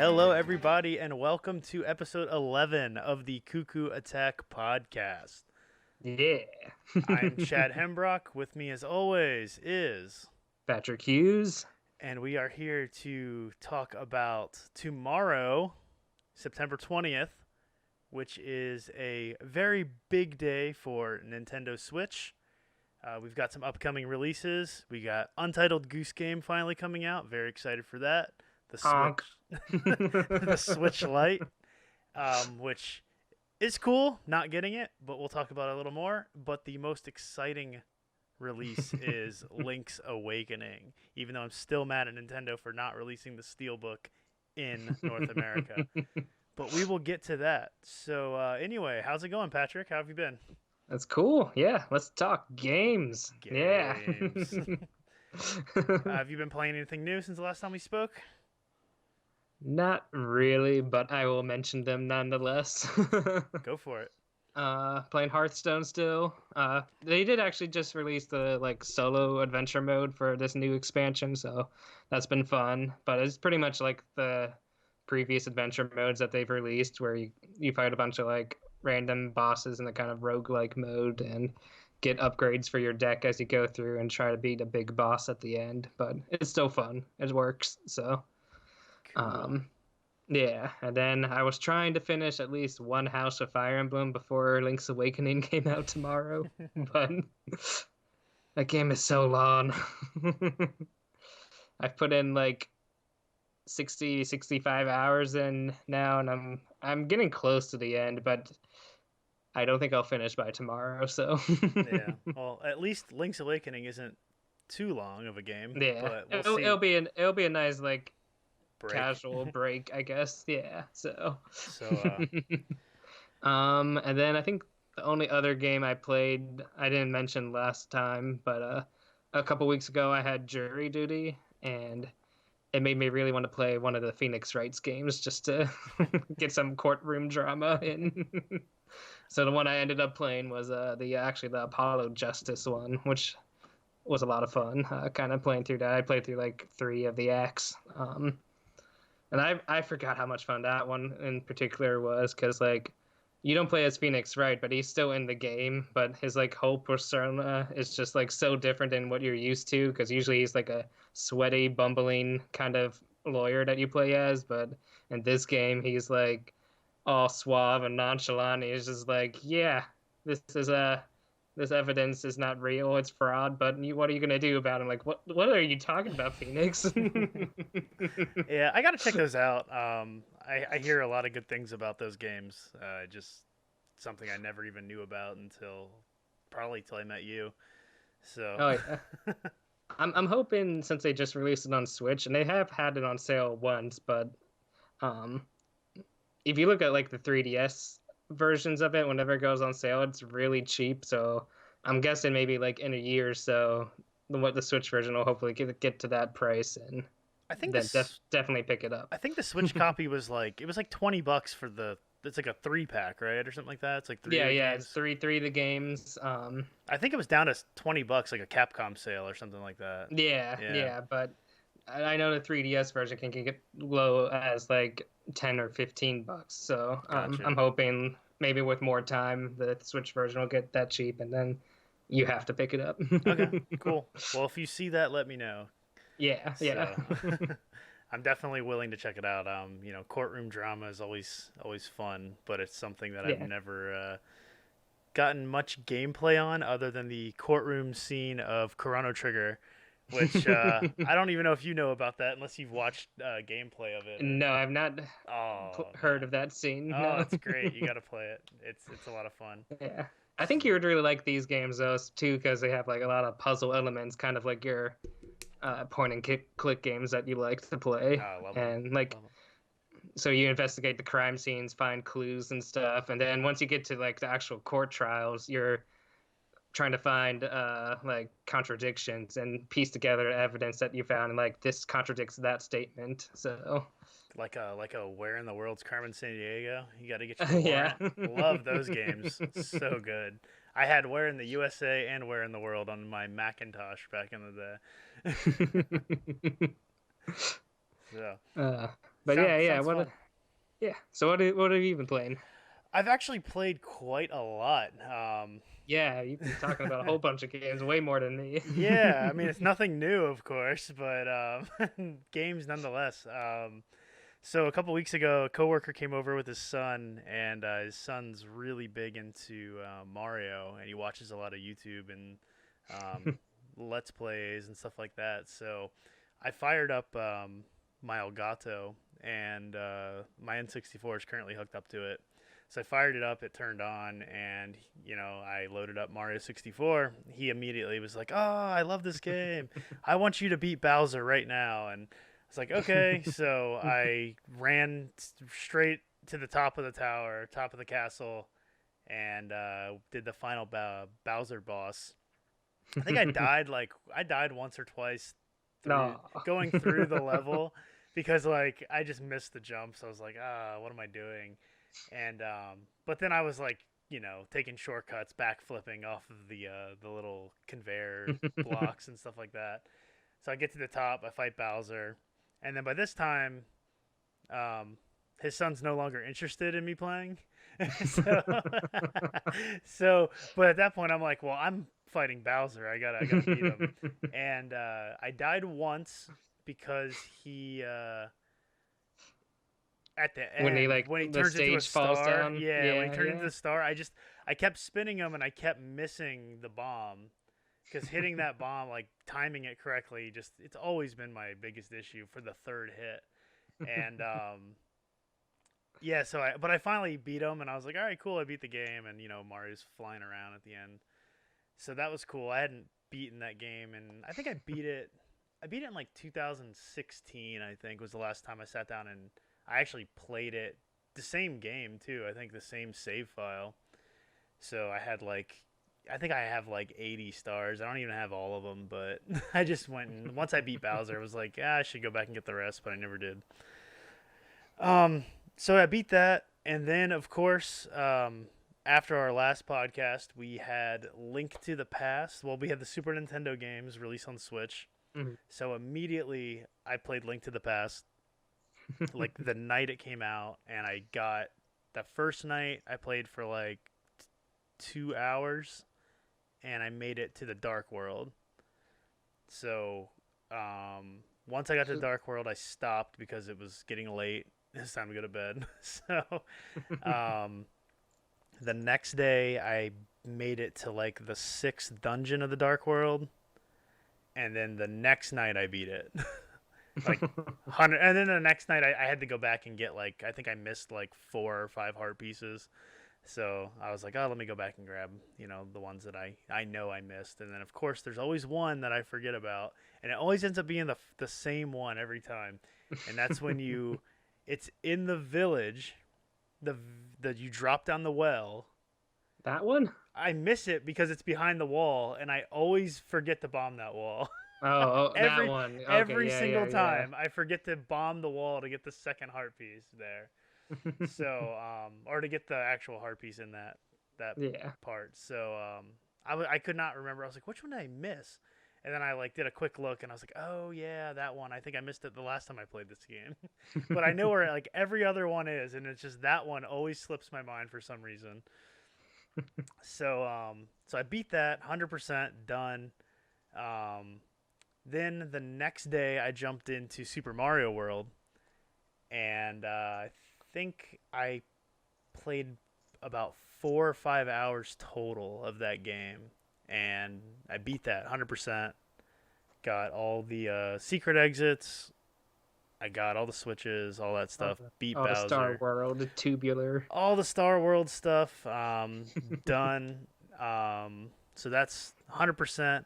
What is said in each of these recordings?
Hello, everybody, and welcome to episode 11 of the Cucco Attack podcast. Yeah. I'm Chad Hembrock. With me, as always, is... Patrick Hughes. And we are here to talk about tomorrow, September 20th, which is a very big day for Nintendo Switch. We've got some upcoming releases. We got Untitled Goose Game finally coming out. Very excited for that. The Honk. Switch, the Switch Lite, which is cool. Not getting it, but we'll talk about it a little more. But the most exciting release is Link's Awakening. Even though I'm still mad at Nintendo for not releasing the Steelbook in North America, but we will get to that. So anyway, how's it going, Patrick? How have you been? That's cool. Yeah, let's talk games. Yeah. Games. Have you been playing anything new since the last time we spoke? Not really, but I will mention them nonetheless. Go for it. Playing Hearthstone still. They did actually just release the solo adventure mode for this new expansion, so that's been fun. But it's pretty much like the previous adventure modes that they've released, where you fight a bunch of random bosses in the kind of roguelike mode and get upgrades for your deck as you go through and try to beat a big boss at the end. But it's still fun. It works. So, Cool. yeah. And then I was trying to finish at least one House of Fire Emblem before Link's Awakening came out tomorrow. But that game is so long. I've put in 65 hours in now, and I'm getting close to the end, but I don't think I'll finish by tomorrow. So Yeah. Well, at least Link's Awakening isn't too long of a game, yeah, but we'll it'll see. be a nice Break. casual break, I guess. Yeah. So So, and then I think the only other game I played I didn't mention last time, but a couple weeks ago I had jury duty, and it made me really want to play one of the Phoenix Wrights games just to get some courtroom drama in. So the one I ended up playing was the Apollo Justice one, which was a lot of fun. Kind of playing through that. I played through 3 of the acts, and I forgot how much fun that one in particular was, because you don't play as Phoenix Wright, but he's still in the game. But his whole persona is just so different than what you're used to, because usually he's a sweaty, bumbling kind of lawyer that you play as. But in this game, he's all suave and nonchalant. He's just yeah, this is this evidence is not real. It's fraud. But what are you gonna do about it? What are you talking about, Phoenix? yeah, I got to check those out. I hear a lot of good things about those games. Just something I never even knew about until probably till I met you. So, Oh yeah. I'm hoping, since they just released it on Switch, and they have had it on sale once, but um if you look at the 3DS versions of it, whenever it goes on sale, it's really cheap. So I'm guessing maybe in a year or so, what the Switch version will hopefully get to that price, and I think then this definitely pick it up. I think the Switch copy was it was like $20 for the it's like a 3-pack, right? Or something like that. It's like 3 of Yeah, the yeah, it's games. three of the games. I think it was down to $20 like a Capcom sale or something like that. Yeah, Yeah. yeah, but I know the 3DS version can get low as 10 or $15. So Gotcha. I'm hoping maybe with more time the Switch version will get that cheap, and then you have to pick it up. Okay, cool. Well, if you see that, let me know. Yeah, yeah. So I'm definitely willing to check it out. Courtroom drama is always fun, but it's something that I've Yeah. never gotten much gameplay on other than the courtroom scene of Chrono Trigger, which I don't even know if you know about that unless you've watched gameplay of it. Or No, I've not oh heard man, of that scene. oh No. it's great. You got to play it. It's a lot of fun. Yeah. I think you So would really like these games though too, because they have a lot of puzzle elements, kind of like your point and click games that you like to play. I love them. And Love them. so you investigate the crime scenes, find clues and stuff, and then once you get to the actual court trials, you're trying to find contradictions and piece together evidence that you found, and this contradicts that statement. So Like a Where in the World's Carmen San Diego? You got to get you the yeah. warrant. Love those games. So good. I had Where in the USA and Where in the World on my Macintosh back in the day. So uh, But yeah. Sounds fun. Yeah. So what have you been playing? I've actually played quite a lot. Yeah, you've been talking about a whole bunch of games, way more than me. Yeah, I mean it's nothing new, of course, but games nonetheless. So a couple weeks ago, a coworker came over with his son, and his son's really big into Mario, and he watches a lot of YouTube and um, Let's Plays and stuff like that. So I fired up my Elgato, and my N64 is currently hooked up to it. So I fired it up, it turned on, and I loaded up Mario 64. He immediately was like, "Oh, I love this game. I want you to beat Bowser right now." And it's like, okay. So I ran straight to the top of the tower, top of the castle, and did the final Bowser boss. I think I died once or twice through No. going through the level because like I just missed the jumps. I was like, what am I doing? And but then I was like, taking shortcuts, backflipping off of the little conveyor blocks and stuff like that. So I get to the top, I fight Bowser, and then by this time, um, his son's no longer interested in me playing. so, but at that point, I'm like, well, I'm fighting Bowser. I gotta beat him. And I died once because he at the When he end like when he the turns into a stage falls star. down. Yeah, when he Yeah, turned into yeah. the star, I kept spinning him and I kept missing the bomb because hitting that bomb, like timing it correctly, just it's always been my biggest issue for the third hit. And yeah, but I finally beat him, and I was like, all right, cool, I beat the game, and Mario's flying around at the end, so that was cool. I hadn't beaten that game, and I think I beat it. I beat it in like 2016. I think was the last time I sat down and I actually played it. The same game too. I think the same save file. So I think I have like 80 stars. I don't even have all of them, but I just went and once I beat Bowser, I was like, I should go back and get the rest, but I never did. Um, so I beat that, and then of course, after our last podcast, we had Link to the Past. Well, we had the Super Nintendo games released on Switch, Mhm. so immediately I played Link to the Past like the night it came out, and I got the first night I played for like 2 hours, and I made it to the Dark World. So once I got to the Dark World, I stopped because it was getting late. It's time to go to bed. So um, the next day, I made it to like the sixth dungeon of the Dark World, and then the next night I beat it. Like 100, and then the next night I had to go back and get like I think I missed like 4 or 5 heart pieces. So I was like, oh, let me go back and grab, the ones that I know I missed. And then of course there's always one that I forget about, and it always ends up being the same one every time. And that's when it's in the village, the you drop down the well. That one? I miss it because it's behind the wall, and I always forget to bomb that wall. That every one. Okay, every yeah, single yeah, time I forget to bomb the wall to get the second heart piece there. yeah. So or to get the actual heart piece in that Yeah. part. So I could not remember. I was like, which one did I miss? And then I like did a quick look, and I was like, oh yeah, that one. I think I missed it the last time I played this game. But I know where like every other one is, and it's just that one always slips my mind for some reason. So I beat that 100% done. Um, then the next day I jumped into Super Mario World, and I think I played about 4 or 5 hours total of that game, and I beat that 100%. Got all the secret exits. I got all the switches, all that stuff. Beat All the Star Bowser. World, the tubular. All the Star World stuff done. So that's 100%.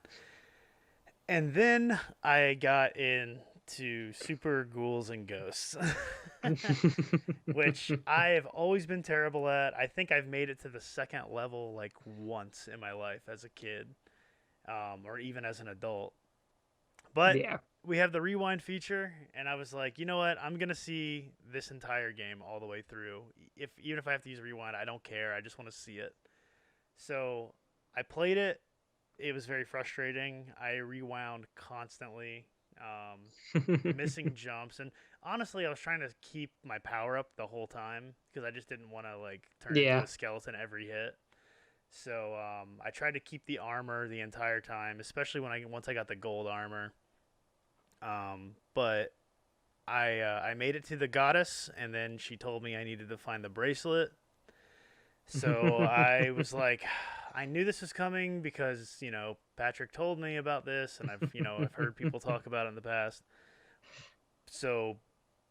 And then I got into Super Ghouls and Ghosts, which I have always been terrible at. I think I've made it to the second level like once in my life as a kid, or even as an adult. But Yeah. we have the rewind feature, and I was like, you know what? I'm gonna see this entire game all the way through. Even if I have to use rewind, I don't care. I just want to see it. So I played it. It was very frustrating. I rewound constantly, missing jumps, and honestly, I was trying to keep my power up the whole time because I just didn't want to like turn into Yeah. a skeleton every hit. So I tried to keep the armor the entire time, especially once I got the gold armor. But I made it to the goddess, and then she told me I needed to find the bracelet. So I was like, I knew this was coming because Patrick told me about this, and I've heard people talk about it in the past. So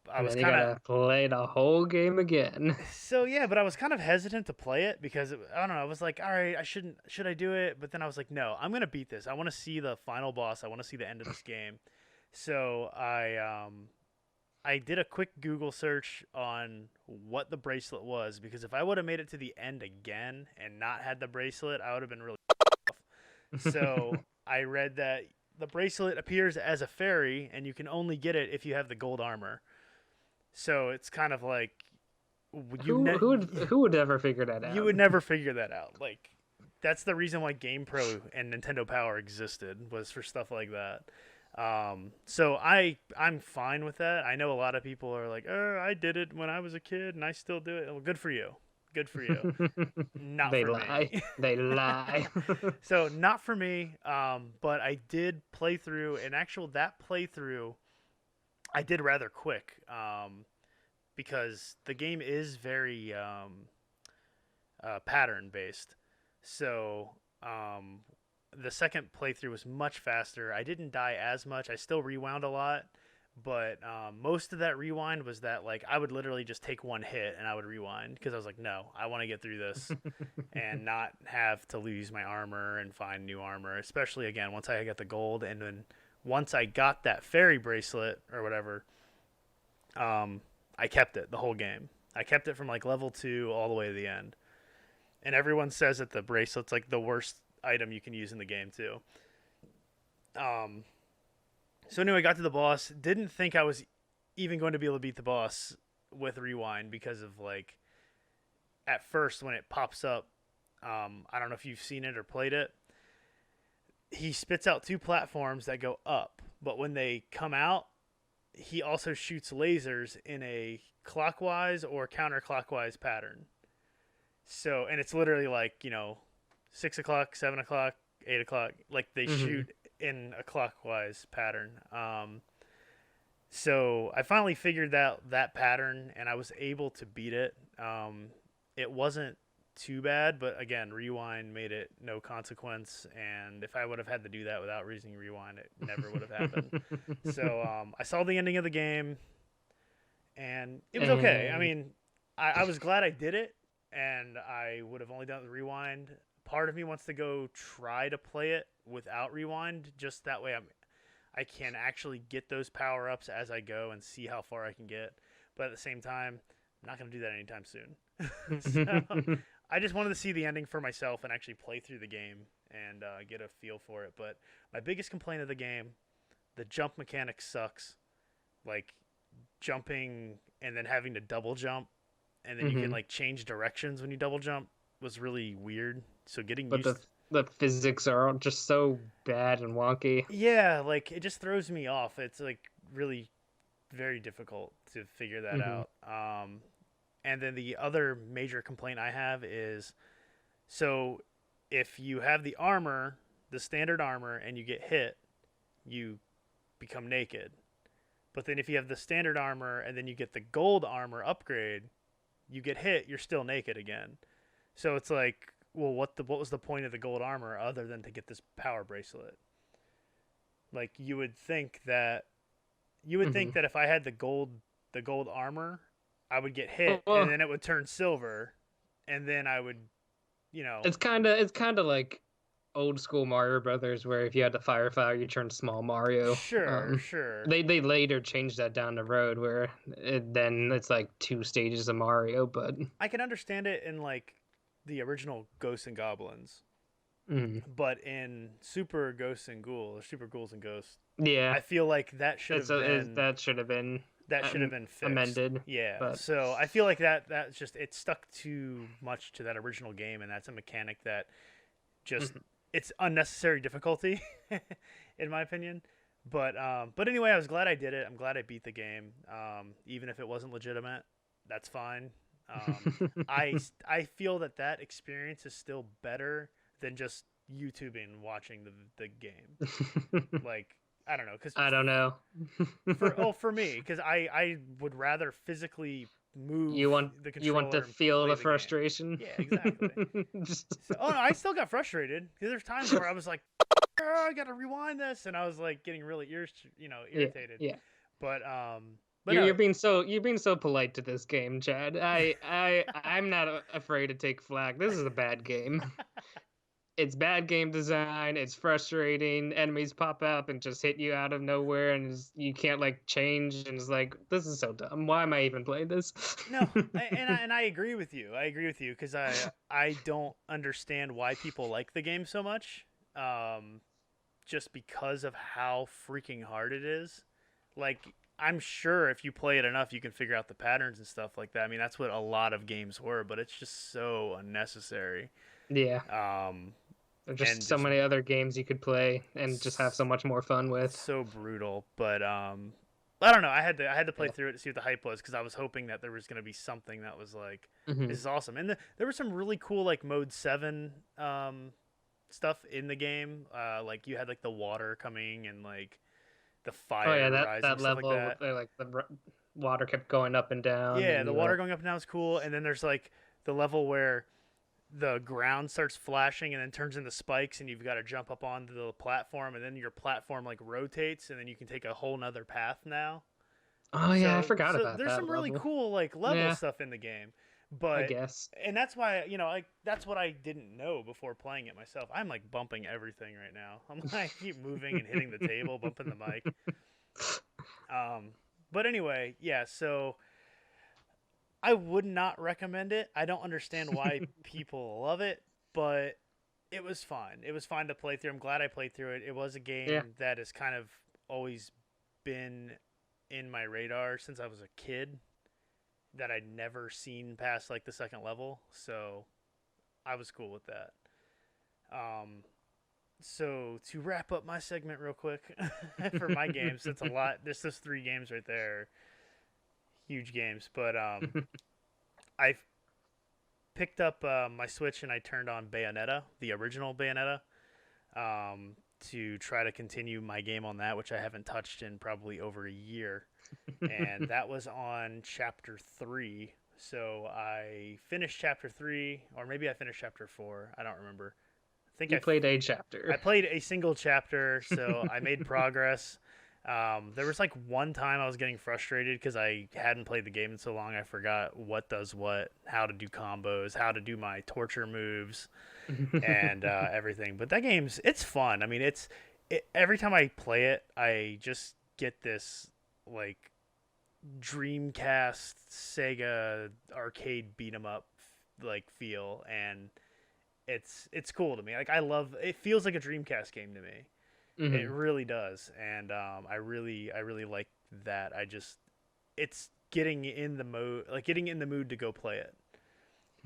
I And was then you kind of gotta play the whole game again. yeah, but I was kind of hesitant to play it because I don't know. I was like, all right, I shouldn't. Should I do it? But then I was like, no, I'm gonna beat this. I want to see the final boss. I want to see the end of this game. So I did a quick Google search on what the bracelet was because if I would have made it to the end again and not had the bracelet, I would have been really off. So I read that the bracelet appears as a fairy and you can only get it if you have the gold armor. So it's kind of like Who would ever figure that you out? would never figure that out. Like that's the reason why GamePro and Nintendo Power existed was for stuff like that. So I'm fine with that. I know a lot of people are like, "Oh, I did it when I was a kid and I still do it." Well, good for you. Good for you. Not They for lie. me. They lie. So not for me. But I did play through that playthrough I did rather quick. Because the game is very pattern based. So the second playthrough was much faster. I didn't die as much. I still rewound a lot, but most of that rewind was that like I would literally just take one hit and I would rewind because I was like, no, I want to get through this and not have to lose my armor and find new armor. Especially again once I got the gold and then once I got that fairy bracelet or whatever, I kept it the whole game. I kept it from like level 2 all the way to the end. And everyone says that the bracelet's like the worst item you can use in the game too. Um, so anyway, I got to the boss. Didn't think I was even going to be able to beat the boss with rewind because of like at first when it pops up. I don't know if you've seen it or played it. He spits out two platforms that go up, but when they come out, he also shoots lasers in a clockwise or counterclockwise pattern. So, and it's literally like, 6 o'clock, 7 o'clock, 8 o'clock. Like they shoot in a clockwise pattern. So I finally figured out that pattern and I was able to beat it. It wasn't too bad, but again, rewind made it no consequence. And if I would have had to do that without using rewind, it never would have happened. So I saw the ending of the game, and it was okay. I And mean, I was glad I did it, and I would have only done the rewind. Part of me wants to go try to play it without rewind, just that way I can actually get those power ups as I go and see how far I can get. But at the same time, I'm not going to do that anytime soon. So I just wanted to see the ending for myself and actually play through the game and get a feel for it. But my biggest complaint of the game, the jump mechanic sucks. Like jumping and then having to double jump, and then you can like change directions when you double jump was really weird. So getting but used, the physics are just so bad and wonky. yeah, like it just throws me off. It's like really very difficult to figure that out. And then the other major complaint I have is so if you have the armor, the standard armor, and you get hit, you become naked. But then if you have the standard armor and then you get the gold armor upgrade, you get hit, you're still naked again. So it's like, well, what was the point of the gold armor other than to get this power bracelet? Like you would think that if I had the gold armor, I would get hit and Well, then it would turn silver and then I would, you know, it's kind of like old school Mario Brothers, where if you had the Firefly, you turned small Mario. sure, sure. They later changed that down the road, where then it's like two stages of Mario, but I can understand it in like the original Ghosts and Goblins, mm, but in Super Ghosts and Ghouls, or Super Ghouls and Ghosts, yeah, I feel like that should have been that should have been fixed. amended, Yeah. but So I feel like that's just it stuck too much to that original game, and that's a mechanic that just mhm. it's unnecessary difficulty, in my opinion. But anyway, I was glad I did it. I'm glad I beat the game. Even if it wasn't legitimate, that's fine. Um, I feel that experience is still better than just YouTubing and watching the game. Like, I don't know, because I don't know. for me, because I would rather physically move the You want to controller and feel play the the game. frustration. Yeah, exactly. Just So, oh no, I still got frustrated because there's times where I was like, oh, I gotta rewind this, and I was like getting really yeah, irritated. yeah. But no, You're being so polite to this game, Chad. I'm not afraid to take flack. This is a bad game. It's bad game design. It's frustrating. Enemies pop up and just hit you out of nowhere, and you can't like change. And it's like, this is so dumb. Why am I even playing this? no, and I agree with you. I agree with you because I don't understand why people like the game so much. Just because of how freaking hard it is. Like, I'm sure if you play it enough, you can figure out the patterns and stuff like that. I mean, that's what a lot of games were, but it's just so unnecessary. Yeah, Um, there's just and so just many other games you could play and just have so much more fun with. so brutal. But I don't know. I had to play Yeah. through it to see what the hype was because I was hoping that there was going to be something that was like, Hmm. this is awesome. And there was some really cool like Mode 7 stuff in the game. Like you had like the water coming and like the Oh yeah, fire rising, that stuff like level with that. water kept going up and down, Yeah, and the you water going up and down is cool. And then there's like the level where the ground starts flashing and then turns into spikes, and you've got to jump up onto the platform, and then your platform like rotates, and then you can take a whole nother path now. oh yeah, I forgot So about there's that some really level. cool like level Yeah, stuff in the game, I but guess. and that's why like that's what I didn't know before playing it myself. I'm like bumping everything right now. I'm like keep moving and hitting the table, bumping the mic. Um, but anyway, yeah. So I would not recommend it. I don't understand why people love it, but it was fun. It was fun to play through. I'm glad I played through it. It was a Yeah. game that has kind of always been in my radar since I was a kid that I'd never seen past like the second level. So I was cool with that. Um, so to wrap up my segment real quick for my games, it's a lot. There's those three games right there, huge games. But I picked up my Switch and I turned on Bayonetta, the original Bayonetta, to try to continue my game on that, which I haven't touched in probably over a year. And that was on chapter 3. So I finished chapter 3, or maybe I finished chapter 4. I don't remember. I think You played a chapter. I played a single chapter, so I made progress. There was like one time I was getting frustrated because I hadn't played the game in so long. I forgot what does what, how to do combos, how to do my torture moves, and everything. But that it's fun. I mean, every time I play it, I just get this like Dreamcast Sega arcade beat 'em up like feel, and it's cool to me. Like I love it. Feels like a Dreamcast game to me. It Hmm. really does, and I really like that. It's getting in the mode, like getting in the mood to go play it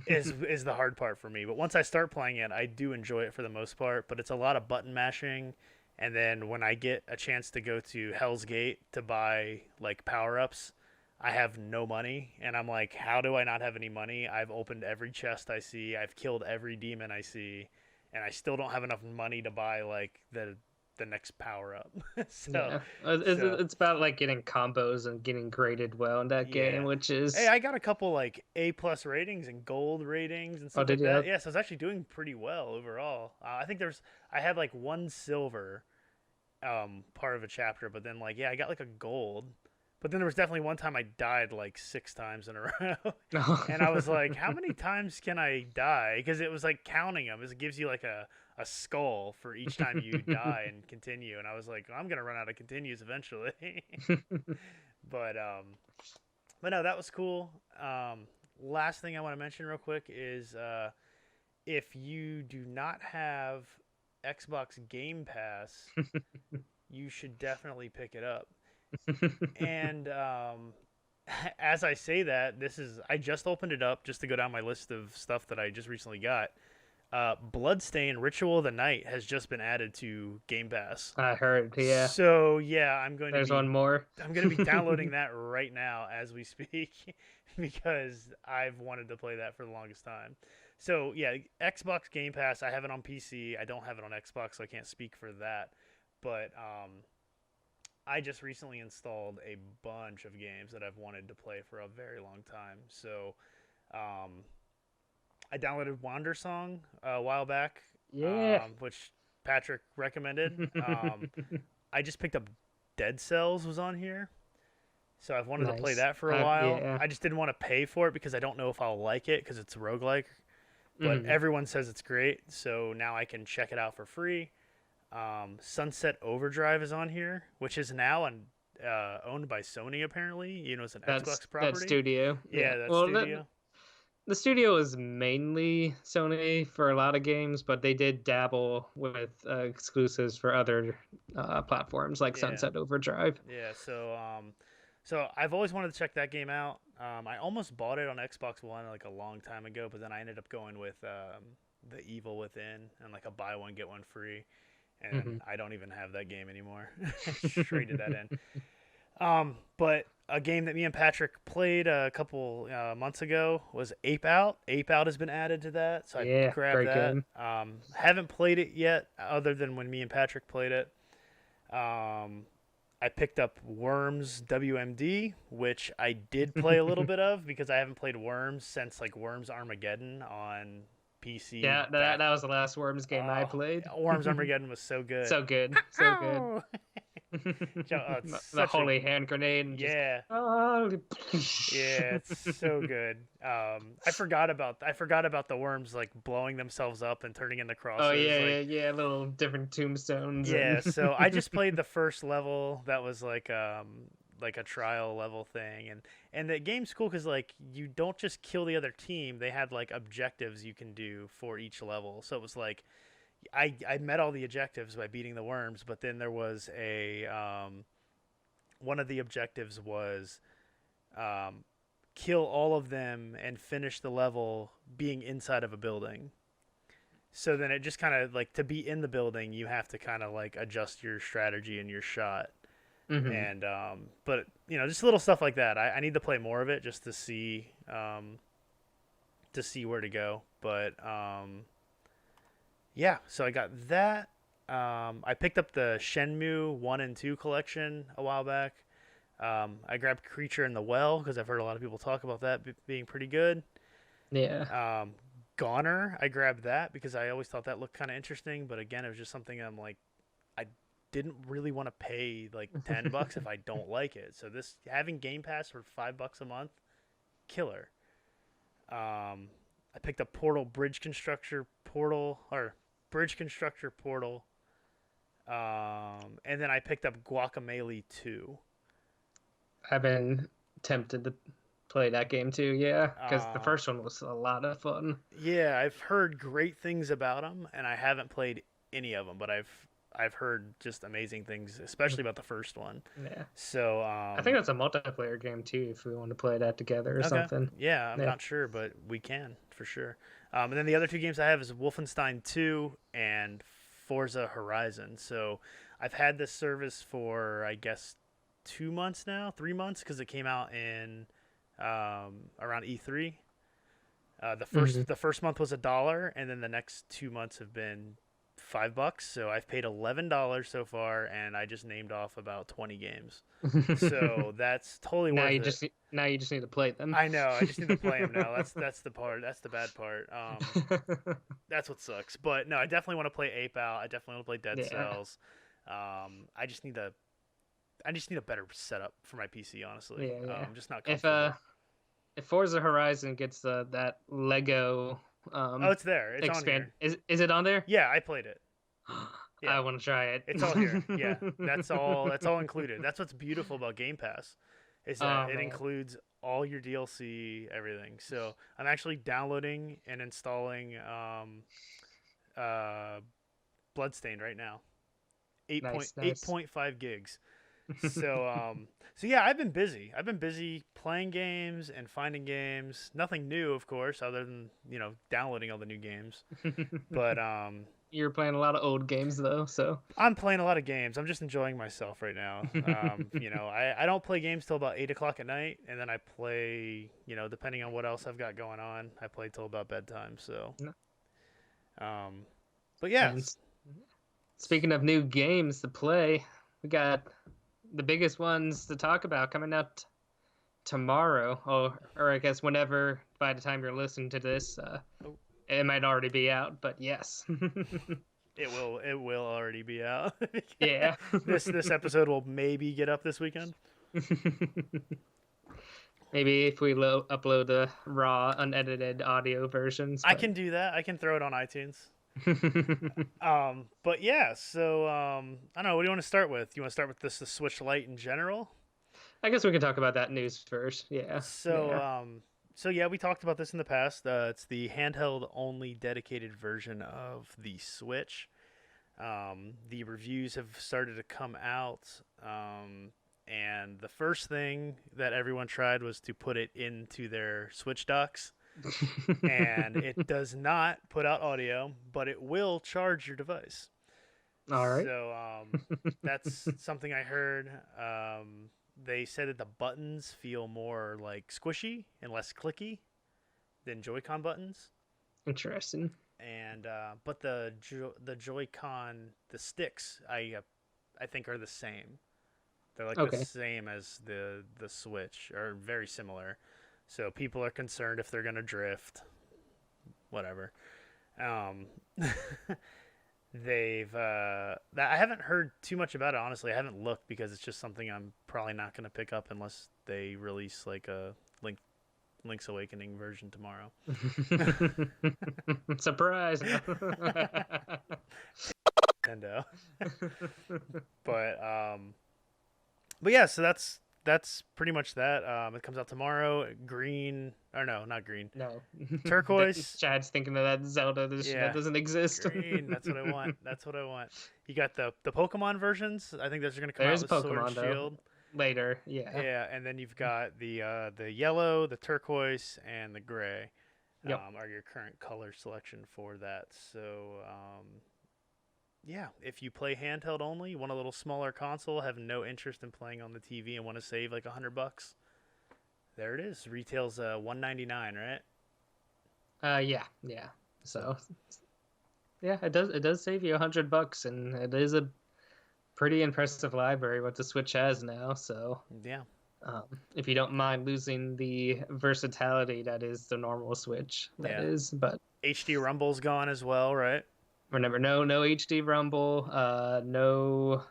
is the hard part for me. But once I start playing it, I do enjoy it for the most part. But it's a lot of button mashing, and then when I get a chance to go to Hell's Gate to buy like power ups, I have no money, and I'm like, how do I not have any money? I've opened every chest I see, I've killed every demon I see, and I still don't have enough money to buy like the next power up. so Yeah, so it's about like getting combos and getting graded well in that game, yeah. which Hey, is. I got a couple like A+ ratings and gold ratings and Oh, stuff did like you that. have? Yeah, so I was actually doing pretty well overall. I think I had like one silver part of a chapter, but then like yeah, I got like a gold. But then there was definitely one time I died like 6 times in a row. And I was like, how many times can I die? Because it was like counting them. It gives you like a skull for each time you die and continue. And I was like, I'm gonna run out of continues eventually. but but no, that was cool. Last thing I want to mention real quick is if you do not have Xbox Game Pass, you should definitely pick it up. And as I say that, I just opened it up just to go down my list of stuff that I just recently got. Bloodstain Ritual of the Night has just been added to Game Pass. I heard. Yeah. So yeah, There's one more. I'm going to be downloading that right now as we speak because I've wanted to play that for the longest time. So yeah, Xbox Game Pass. I have it on PC. I don't have it on Xbox, so I can't speak for that. But I just recently installed a bunch of games that I've wanted to play for a very long time. So um, I downloaded Wander Song a while back, Yeah. which Patrick recommended. I just picked up Dead Cells was on here. So I've wanted to play Nice. that for a while. Yeah. I just didn't want to pay for it because I don't know if I'll like it because it's roguelike. But everyone says it's great, so now I can check it out for free. Sunset Overdrive is on here, which is now owned by Sony apparently. It's an Xbox property. That studio. Yeah, that well, studio. The studio is mainly Sony for a lot of games, but they did dabble with exclusives for other platforms like Sunset Overdrive. Yeah, so I've always wanted to check that game out. I almost bought it on Xbox One like a long time ago, but then I ended up going with The Evil Within and like a buy one get one free, and I don't even have that game anymore. Traded that in. But a game that me and Patrick played a couple months ago was Ape Out. Ape Out has been added to that, so I grabbed that. Game. Haven't played it yet, other than when me and Patrick played it. I picked up Worms WMD, which I did play a little bit of because I haven't played Worms since like Worms Armageddon on PC. Yeah, that was the last Worms game I played. Worms Armageddon was so good. So good. So good. The holy hand grenade. And yeah. Yeah, it's so good. I forgot about the worms like blowing themselves up and turning into crosses. Oh yeah, yeah, little different tombstones. Yeah, so I just played the first level. That was like a trial level thing, and the game's cool because like you don't just kill the other team. They had like objectives you can do for each level. So it was like I met all the objectives by beating the worms, but then there was a one of the objectives was kill all of them and finish the level being inside of a building. So then it just kind of like to be in the building, you have to kind of like adjust your strategy and your shot. And but just little stuff like that. I need to play more of it just to see where to go. But yeah, so I got that. I picked up the Shenmue 1 and 2 collection a while back. I grabbed Creature in the Well because I've heard a lot of people talk about that being pretty good. Yeah. Goner, I grabbed that because I always thought that looked kind of interesting. But again, it was just something I'm like, I didn't really want to pay like $10 if I don't like it. So this having Game Pass for $5 a month, killer. I picked up Bridge Constructor Portal. And then I picked up Guacamelee 2. I've been tempted to play that game too, yeah, because the first one was a lot of fun. Yeah, I've heard great things about them, and I haven't played any of them, but I've heard just amazing things, especially about the first one. Yeah. So I think that's a multiplayer game too, if we want to play that together or something. Yeah, I'm not sure, but we can for sure. And then the other two games I have is Wolfenstein 2 and Forza Horizon. So I've had this service for I guess 2 months now, 3 months, because it came out in around E3. The first month was $1, and then the next 2 months have been $5. So I've paid $11 so far, and I just named off about 20 games. So that's totally worth it. Now you just need to play them. I know. I just need to play them now. That's the part. That's the bad part. That's what sucks. But no, I definitely want to play Ape Out. I definitely want to play Dead Cells. I just need a better setup for my PC, honestly. Yeah. I'm just not comfortable. If Forza Horizon gets that Lego it's there. It's on here. Is it on there? Yeah, I played it. Yeah. I want to try it. It's all here. Yeah, that's all included. That's what's beautiful about Game Pass, is that it includes all your DLC, everything. So I'm actually downloading and installing Bloodstained right now. 8.5 gigs. So so yeah, I've been busy. I've been busy playing games and finding games. Nothing new, of course, other than, downloading all the new games. But You're playing a lot of old games though, so. I'm playing a lot of games. I'm just enjoying myself right now. I don't play games till about 8 o'clock at night, and then I play, depending on what else I've got going on, I play till about bedtime. So, No. um, but yeah, And speaking of new games to play, we got the biggest ones to talk about coming out tomorrow, or I guess whenever by the time you're listening to this, oh, it might already be out. But yes, it will already be out. yeah. This episode will maybe get up this weekend. Maybe if we upload the raw, unedited audio versions. I can do that. I can throw it on iTunes. But yeah, so I don't know. What do you want to start with? You want to start with the Switch Lite in general? I guess we can talk about that news first. Yeah. So Yeah. so yeah, we talked about this in the past. It's the handheld only dedicated version of the Switch. The reviews have started to come out. And the first thing that everyone tried was to put it into their Switch docks. And it does not put out audio, but it will charge your device. All right. So that's something I heard. They said that the buttons feel more like squishy and less clicky than Joy-Con buttons. Interesting. And but the Joy-Con, the sticks, I think are the same. They're like the Okay. same as the Switch, or very similar. So people are concerned if they're gonna drift, whatever. Um, I haven't heard too much about it, honestly. I haven't looked because it's just something I'm probably not gonna pick up unless they release like a Link's Awakening version tomorrow. Surprise. Nintendo. But but yeah, so that's pretty much that. It comes out tomorrow. Green, or no, not green. No. Turquoise. Chad's thinking of that Zelda Yeah. that doesn't exist. Green. That's what I want. That's what I want. You got the Pokemon versions. I think those are gonna come There's out with Sword Pokemon and though. Shield. Later, yeah. Yeah, and then you've got the yellow, the turquoise, and the gray. Yep. Are your current color selection for that. So yeah, if you play handheld only, want a little smaller console, have no interest in playing on the TV, and want to save like $100, there it is. Retails $199, right? Yeah. So yeah, it does save you $100, and it is a pretty impressive library what the Switch has now. So Yeah. if you don't mind losing the versatility that is the normal Switch, Yeah. but HD Rumble's gone as well, right? remember, no HD Rumble, no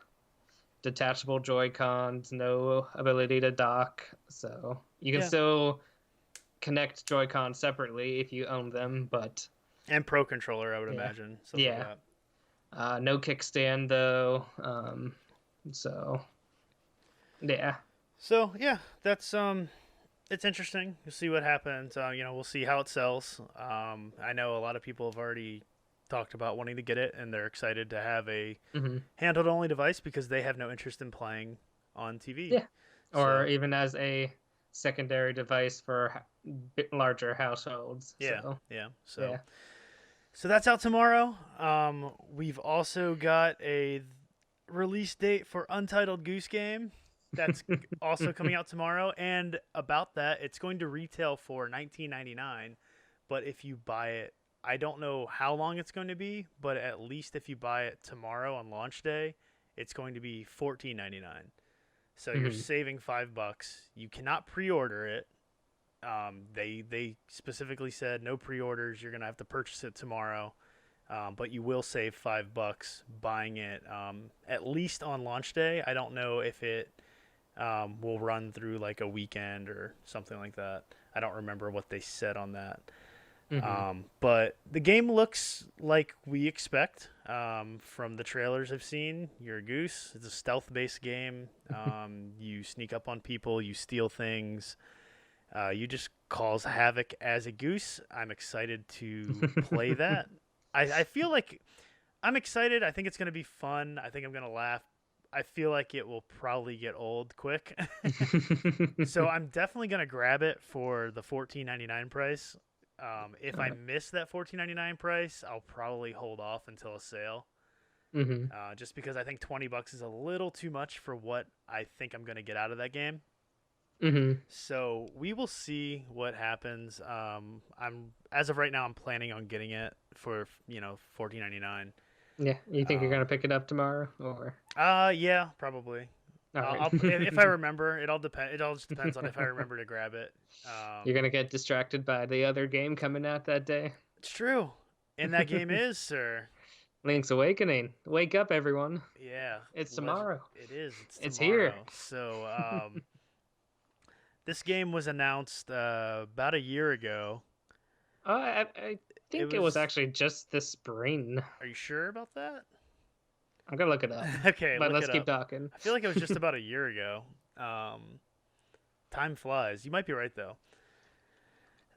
detachable Joy-Cons, no ability to dock. So you can Yeah. still connect Joy-Con separately if you own them, but And Pro Controller, I would Yeah. imagine. Something Yeah. like that. no kickstand though. So yeah. So yeah, that's it's interesting. We'll see what happens. We'll see how it sells. I know a lot of people have already talked about wanting to get it, and they're excited to have a Hmm. handheld only device because they have no interest in playing on TV. Yeah. Or So, even as a secondary device for bit larger households. yeah, So, yeah. So yeah. so that's out tomorrow. We've also got a release date for Untitled Goose Game. That's also coming out tomorrow. And about that, it's going to retail for $19.99. But if you buy it, I don't know how long it's going to be, but at least if you buy it tomorrow on launch day, it's going to be $14.99. So you're Mhm. saving $5. You cannot pre-order it. They specifically said no pre-orders. You're gonna have to purchase it tomorrow, but you will save $5 buying it at least on launch day. I don't know if it will run through like a weekend or something like that. I don't remember what they said on that. Mhm. But the game looks like we expect from the trailers I've seen. You're a goose. It's a stealth-based game. You sneak up on people. You steal things. You just cause havoc as a goose. I'm excited to play that. I feel like I'm excited. I think it's going to be fun. I think I'm going to laugh. I feel like it will probably get old quick. So I'm definitely gonna grab it for the 14.99 price. If I miss that 14.99 price, I'll probably hold off until a sale. Mm-hmm. Just because I think $20 is a little too much for what I think I'm gonna get out of that game. Mm-hmm. So we will see what happens. I'm as of right now, I'm planning on getting it for 14.99. Yeah. You think you're Um, gonna pick it up tomorrow, or? yeah, probably. All right. I'll if I remember. It all depend. It all just depends on if I remember to grab it. You're gonna get distracted by the other game coming out that day. It's true. And that game is, sir. Link's Awakening. Wake up, everyone. Yeah, It's legend. tomorrow. It is. It's It's here. tomorrow. So this game was announced about a year ago. I It think it was was. actually just this spring. Are you sure about that? I'm gonna look it up. Okay, But look let's it keep up. talking. I feel like it was just about a year ago. Um, Time flies. You might be right though.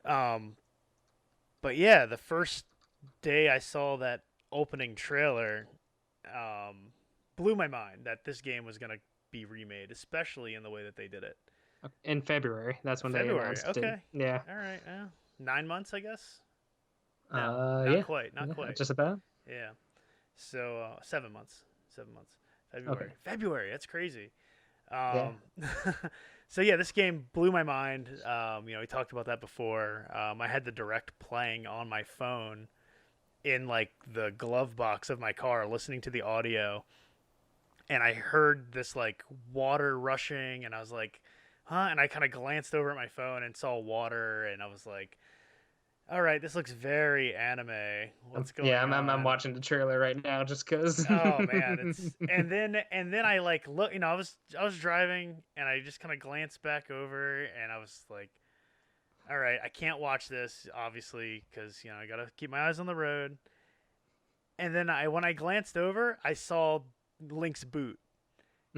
Um, but yeah, the first day I saw that opening trailer, um, blew my mind that this game was gonna be remade, especially in the way that they did it. In February. That's when they February. announced it. Okay. Yeah. All right. 9 months, I guess. No, not Yeah. quite. Not Yeah, quite. just about. Yeah. So 7 months. 7 months. Okay. February. February. That's crazy. Yeah. Um, so yeah, this game blew my mind. We talked about that before. I had the direct playing on my phone in like the glove box of my car, listening to the audio, and I heard this like water rushing, and I was like, "Huh?" And I kind of glanced over at my phone and saw water, and I was like, "All right, this looks very anime. What's Yeah, going I'm on?" watching the trailer right now just cause. Oh man, it's and then I like look, I was driving and I just kind of glanced back over and I was like, all right, I can't watch this obviously because I gotta keep my eyes on the road. And then when I glanced over, I saw Link's boot,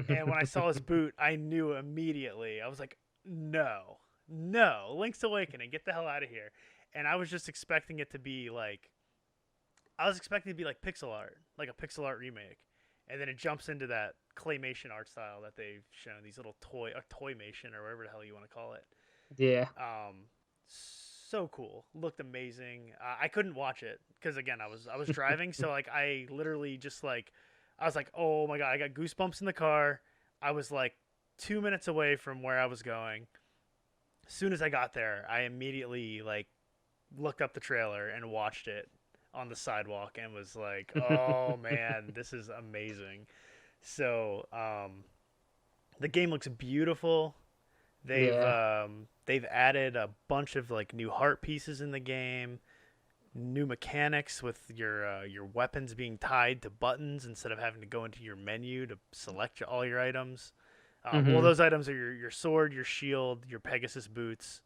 and when I saw his boot, I knew immediately. I was like, no, no, Link's Awakening, get the hell out of here. And I was just expecting it to be like I was expecting it to be like pixel art, like a pixel art remake, and then it jumps into that claymation art style that they've shown. These little toymation or whatever the hell you want to call it. Yeah. So cool, looked amazing. I couldn't watch it because again, I was driving, so like I literally just like I was like, oh my god, I got goosebumps in the car. I was like 2 minutes away from where I was going. As soon as I got there, I immediately like looked up the trailer and watched it on the sidewalk and was like, "Oh man, this is amazing." So, the game looks beautiful. They've Yeah. they've added a bunch of like new heart pieces in the game, new mechanics with your weapons being tied to buttons instead of having to go into your menu to select all your items. Well, Hmm. those items are your sword, your shield, your Pegasus boots.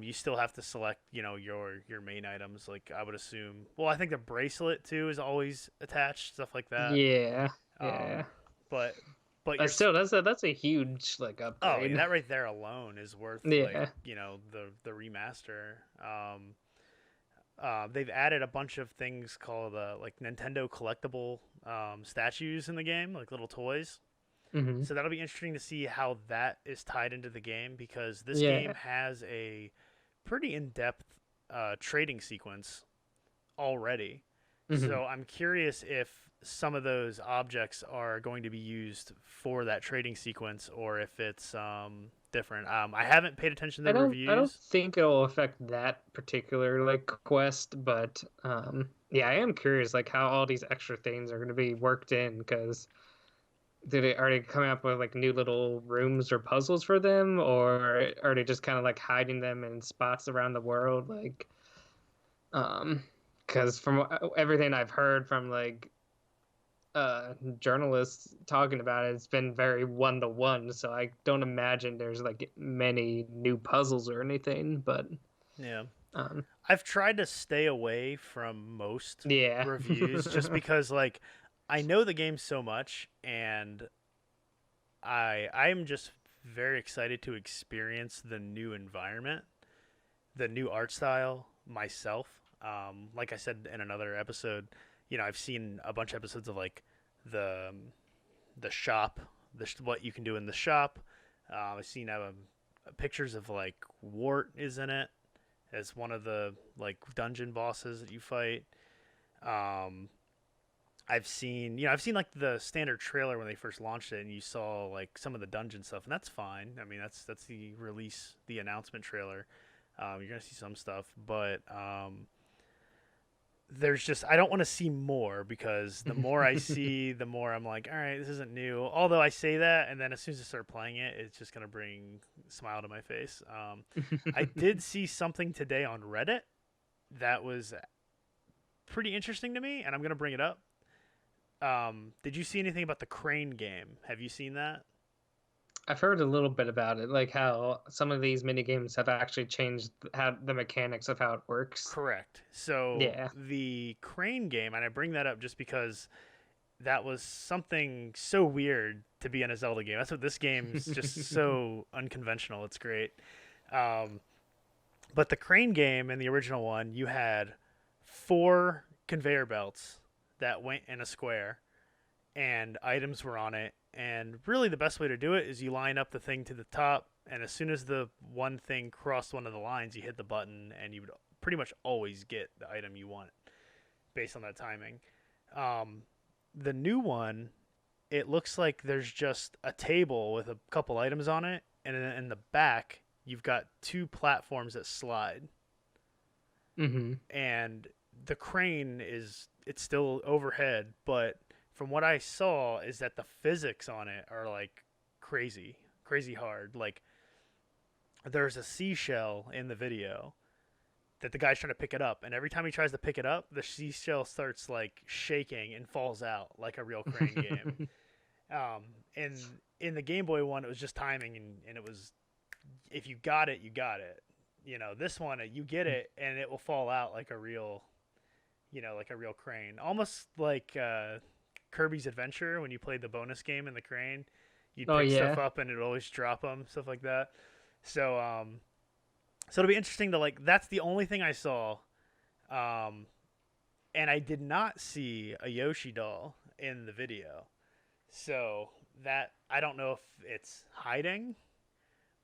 You still have to select, your main items. Like I would assume. Well, I think the bracelet too is always attached, stuff like that. Yeah. Yeah. Um, but but But still, that's a huge like oh yeah, upgrade. that right there alone is worth like Yeah. the remaster. They've added a bunch of things called like Nintendo collectible statues in the game, like little toys. Hmm. So that'll be interesting to see how that is tied into the game because this game Yeah. has a pretty in-depth trading sequence already. Hmm. So I'm curious if some of those objects are going to be used for that trading sequence or if it's different. I haven't paid attention to the I don't reviews. think it'll affect that particular like quest, but yeah, I am curious like how all these extra things are going to be worked in because are they coming up with like new little rooms or puzzles for them, or are they just kind of like hiding them in spots around the world like um because from everything I've heard from like journalists talking about it, it's been very one to one, so I don't imagine there's like many new puzzles or anything, but Yeah. um I've tried to stay away from most yeah. reviews just because like I know the game so much and I'm just very excited to experience the new environment, the new art style myself. Like I said in another episode, I've seen a bunch of episodes of like the the shop, what you can do in the shop. I've seen pictures of like Wart is in it as one of the like dungeon bosses that you fight. Um, I've seen like the standard trailer when they first launched it, and you saw like some of the dungeon stuff, and that's fine. I mean, that's the announcement trailer. You're gonna see some stuff, but there's just I don't want to see more because the more I see, the more I'm like, all right, this isn't new. Although I say that, and then as soon as I start playing it, it's just gonna bring a smile to my face. I did see something today on Reddit that was pretty interesting to me, and I'm gonna bring it up. Did you see anything about the crane game? Have you seen that? I've heard a little bit about it, like how some of these mini games have actually changed how the mechanics of how it works. Correct. So Yeah. the crane game, and I bring that up just because that was something so weird to be in a Zelda game. That's what this game's just so unconventional. It's great. Um, but the crane game in the original one, you had four conveyor belts that went in a square, and items were on it. And really, the best way to do it is you line up the thing to the top, and as soon as the one thing crossed one of the lines, you hit the button, and you would pretty much always get the item you want based on that timing. Um, the new one, it looks like there's just a table with a couple items on it, and in the back, you've got two platforms that slide. Mm-hmm. And the crane it's still overhead, but from what I saw is that the physics on it are like crazy hard. Like there's a seashell in the video that the guy's trying to pick it up, and every time he tries to pick it up, the seashell starts like shaking and falls out like a real crane game. And in the Game Boy one, it was just timing, and it was if you got it, you got it. This one you get it and it will fall out like a real, like a real crane, almost like Kirby's Adventure when you played the bonus game in the crane. You'd Oh pick yeah. stuff up and it'd always drop them, stuff like that. So it'll be interesting to like. That's the only thing I saw, and I did not see a Yoshi doll in the video. So that I don't know if it's hiding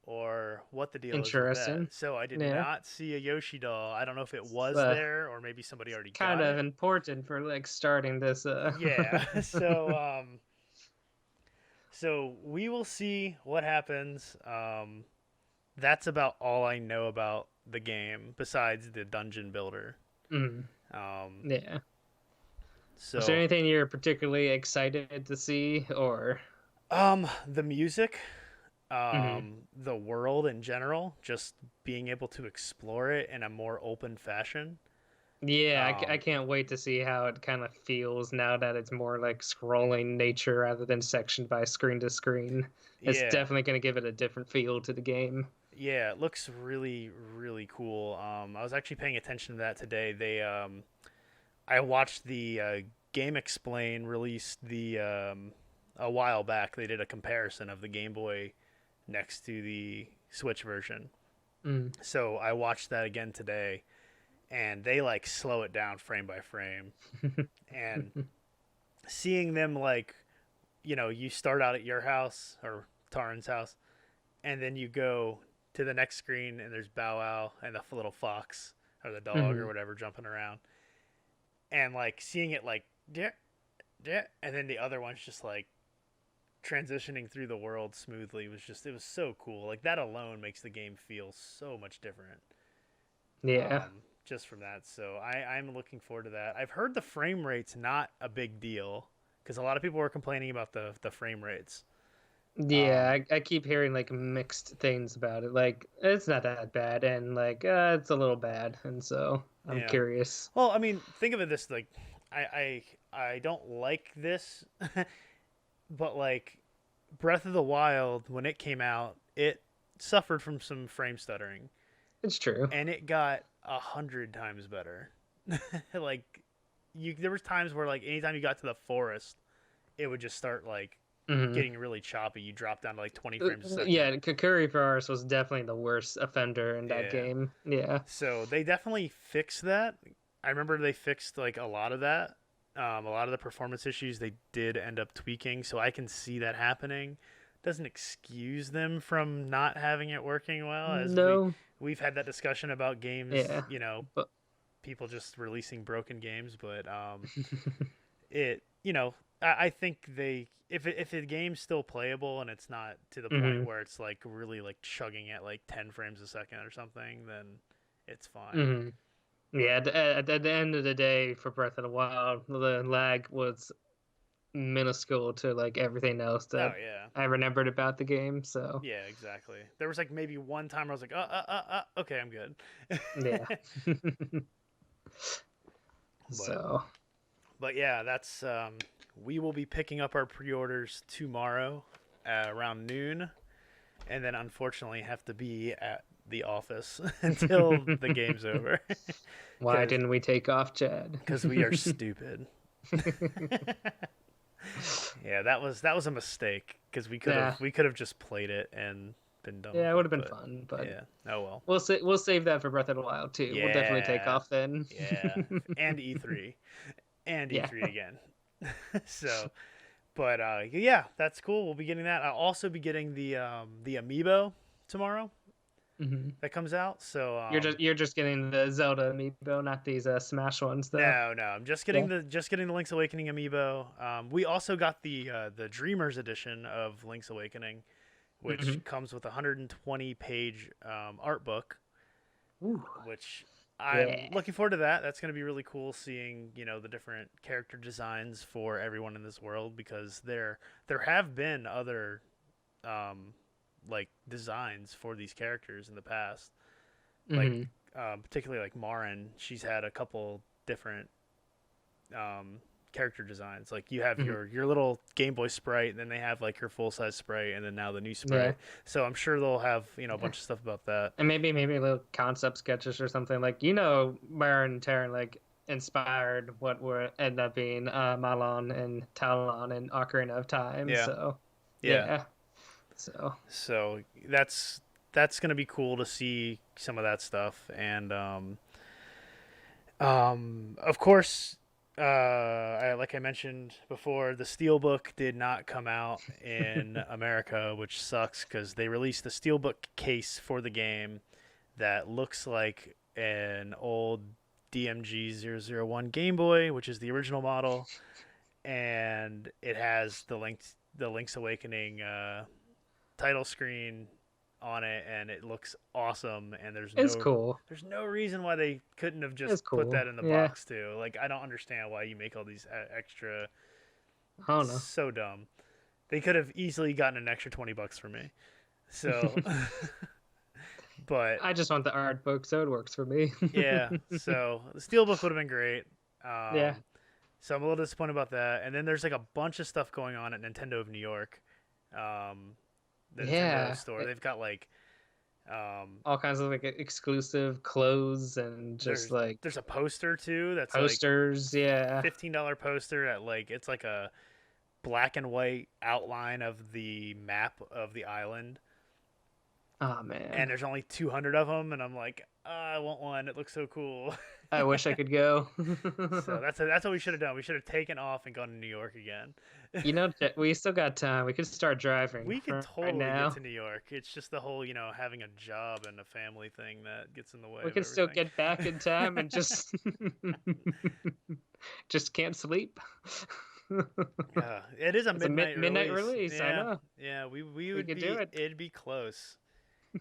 or what the deal is with that. Interesting. So I did Yeah. not see a Yoshi doll. I don't know if it It's was there or maybe somebody already kind got of it. important for like starting this Yeah. So we will see what happens. That's about all I know about the game besides the dungeon builder. mm, Um, yeah. Was there so anything you're particularly excited to see or the music, Mhm. the world in general, just being able to explore it in a more open fashion. Yeah, I Um, can't wait to see how it kind of feels now that it's more like scrolling nature rather than sectioned by screen to screen. It's yeah, definitely going to give it a different feel to the game. yeah, it looks really, really cool. I was actually paying attention to that today. I watched the Game Explain released a while back. They did a comparison of the Game Boy next to the Switch version. Mm. So I watched that again today, and they like slow it down frame by frame. And seeing them like, you start out at your house or Taran's house, and then you go to the next screen, and there's Bow Wow and the little fox or the dog or Mhm. whatever jumping around, and like seeing it like yeah, yeah, and then the other one's just like transitioning through the world smoothly it was so cool. Like that alone makes the game feel so much different. Yeah. Just from that. So I'm looking forward to that. I've heard the frame rate's not a big deal because a lot of people were complaining about the frame rates. Yeah, Um, I keep hearing like mixed things about it. Like it's not that bad and like it's a little bad. And so I'm yeah. curious. Well, I mean, think of it this like, I don't like this, but like Breath of the Wild when it came out, it suffered from some frame stuttering, It's true. and it got 100 times better. Like there was times where like anytime you got to the forest, it would just start like Hmm. getting really choppy. You drop down to like 20 frames a second. Yeah, Kakuri Forest was definitely the worst offender in that Yeah. game. Yeah. So they definitely fixed that. I remember they fixed like a lot of that. A lot of the performance issues they did end up tweaking, so I can see that happening. Doesn't excuse them from not having it working well, as No. we've had that discussion about games, Yeah. But people just releasing broken games, but it, I think they if the game's still playable and it's not to the point hmm where it's like really like chugging at like 10 frames a second or something, then it's fine. hmm Yeah, at the end of the day, for Breath of the Wild, the lag was minuscule to like everything else Oh that yeah. I remembered about the game. So Yeah, exactly. There was like maybe one time I was like, okay, I'm good. yeah. but So but yeah, that's we will be picking up our pre-orders tomorrow around noon, and then unfortunately have to be at the office until the game's over why didn't we take off, Chad? because we are stupid. Yeah, that was a mistake because Yeah, we could have just played it and been done yeah, it with would it. have been But fun, but yeah, oh well. we'll save that for Breath of the Wild too. We'll definitely take Yeah, off then. yeah, and E3, and Yeah. E3 again. So, but yeah, that's cool. We'll be getting that. I'll also be getting the amiibo tomorrow hmm that comes out. So You're just getting the Zelda amiibo, not these Smash ones, though. no, I'm just Yeah. getting the Link's Awakening amiibo. We also got the Dreamers edition of Link's Awakening, which hmm comes with a 120 page art book, Ooh. which Yeah. I'm looking forward to that. That's going to be really cool seeing, the different character designs for everyone in this world, because there have been other like designs for these characters in the past. Like hmm particularly like Marin, she's had a couple different character designs. Like you have hmm your little Game Boy sprite, and then they have like her full size sprite, and then now the new Yeah. sprite. So I'm sure they'll have a Yeah. bunch of stuff about that. And maybe little concept sketches or something like Baron and Terran like inspired what would end up being Malon and Talon and Ocarina of Time. Yeah, So yeah. yeah. So So that's gonna be cool to see some of that stuff, and of course, like I mentioned before, the Steelbook did not come out in America, which sucks because they released the Steelbook case for the game that looks like an old DMG 001 Game Boy, which is the original model, and it has the Link's Awakening title screen on it, and it looks awesome, and it's cool. there's no reason why they couldn't have It's just put cool. that in the Yeah. box too. Like, I don't understand why you make all these extra. I don't know. So dumb. They could have easily gotten an extra $20 from me. So but I just want the art book, so it works for me. yeah, so the steelbook would have been great. Yeah. So I'm a little disappointed about that. And then there's like a bunch of stuff going on at Nintendo of New York. The Yeah. Nintendo store. They've got like All kinds of like exclusive clothes and just like there's a poster too that's posters. Yeah. like $15 poster at like it's like a black and white outline of the map of the island. Oh man. And there's only 200 of them, and I'm like, I want one. It looks so cool. I wish I could go. So that's what we should have done. We should have taken off and gone to New York again. We still got time. We could start driving. We could right totally now. get to New York. It's just the whole, having a job and a family thing that gets in the way. We of can still everything. get back in time and just just can't sleep. It is a It's a midnight midnight release. Yeah, I know. yeah. We would could be. do it. It'd be close.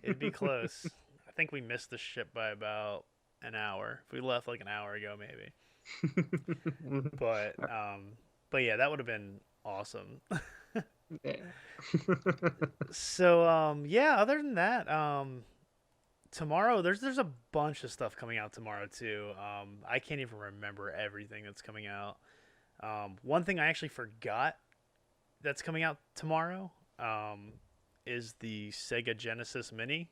It'd be close. I think we missed the ship by about an hour. If we left like an hour ago, maybe. But yeah, that would have been awesome. Yeah. So yeah, other than that, tomorrow there's a bunch of stuff coming out tomorrow too. I can't even remember everything that's coming out. One thing I actually forgot that's coming out tomorrow is the Sega Genesis Mini.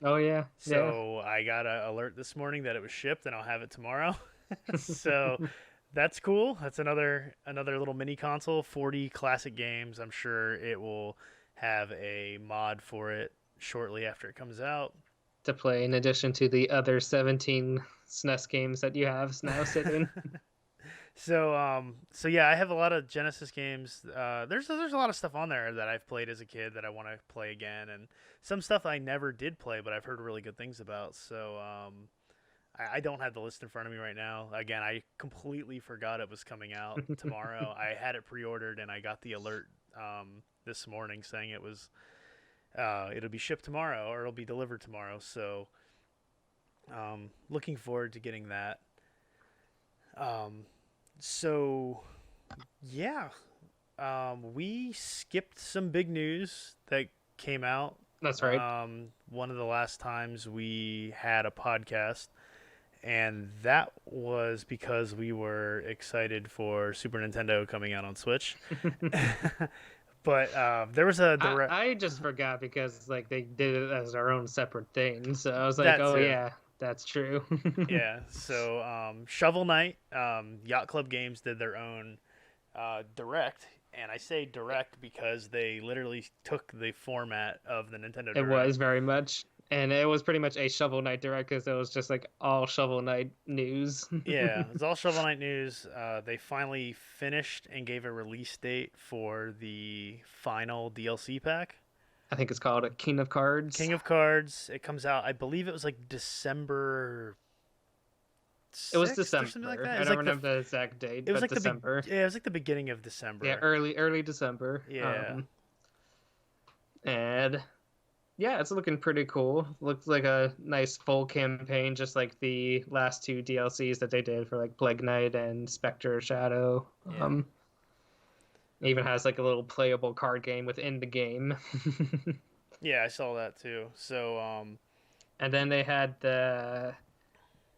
Oh yeah. So I got an alert this morning that it was shipped, and I'll have it tomorrow. So that's cool. That's another little mini console, 40 classic games. I'm sure it will have a mod for it shortly after it comes out. To play in addition to the other 17 SNES games that you have now sitting. So yeah, I have a lot of Genesis games. There's a lot of stuff on there that I've played as a kid that I want to play again, and some stuff I never did play, but I've heard really good things about. So I don't have the list in front of me right now. Again, I completely forgot it was coming out tomorrow. I had it pre-ordered, and I got the alert this morning saying it'll be shipped tomorrow or it'll be delivered tomorrow. So looking forward to getting that. Um, so yeah, we skipped some big news that came out. That's right. One of the last times we had a podcast, and that was because we were excited for Super Nintendo coming out on Switch. But there was a direct. I just forgot because like they did it as their own separate thing, so I was like, That oh too. yeah, that's true. Yeah. So Shovel Knight, Yacht Club Games did their own direct, and I say direct because they literally took the format of the Nintendo Direct. It was very much, and it was pretty much a Shovel Knight direct because it was just like all Shovel Knight news. Yeah, it's all Shovel Knight news. They finally finished and gave a release date for the final DLC pack. I think it's called a King of Cards. King of Cards. It comes out, I believe it was like December. It was December. Or something like that. I don't remember the exact date. It was but like December. yeah, it was like the beginning of December. Yeah, early December. Yeah. And yeah, it's looking pretty cool. Looks like a nice full campaign, just like the last two DLCs that they did for like Plague Knight and Spectre Shadow. Yeah. It even has like a little playable card game within the game. Yeah, I saw that too. So and then they had the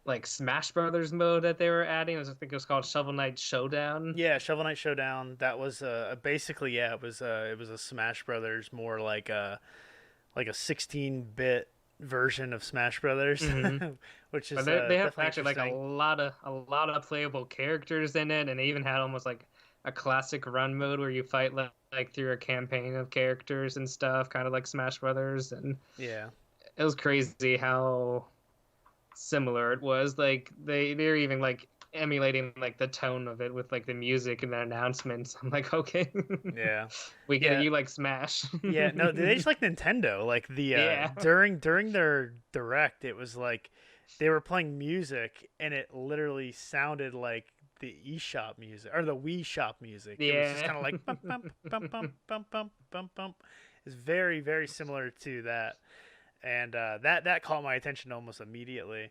like Smash Brothers mode that they were adding. I think it was called Shovel Knight Showdown. yeah, Shovel Knight Showdown. That was basically it was a Smash Brothers, more like a 16-bit version of Smash Brothers, which is but they have actually like a lot of playable characters in it, and they even had almost like a classic run mode where you fight like through a campaign of characters and stuff, kind of like Smash Brothers, and yeah, it was crazy how similar it was. Like they're even like emulating like the tone of it with like the music and the announcements. I'm like, okay, yeah, we get it. You like Smash? Yeah, no, they just like Nintendo. Like the during their direct, it was like they were playing music, and it literally sounded like the eShop music or the Wii Shop music. Yeah, it was just kind of like bump bump bump bump bump bump bump bump. It's very very similar to that, and that caught my attention almost immediately.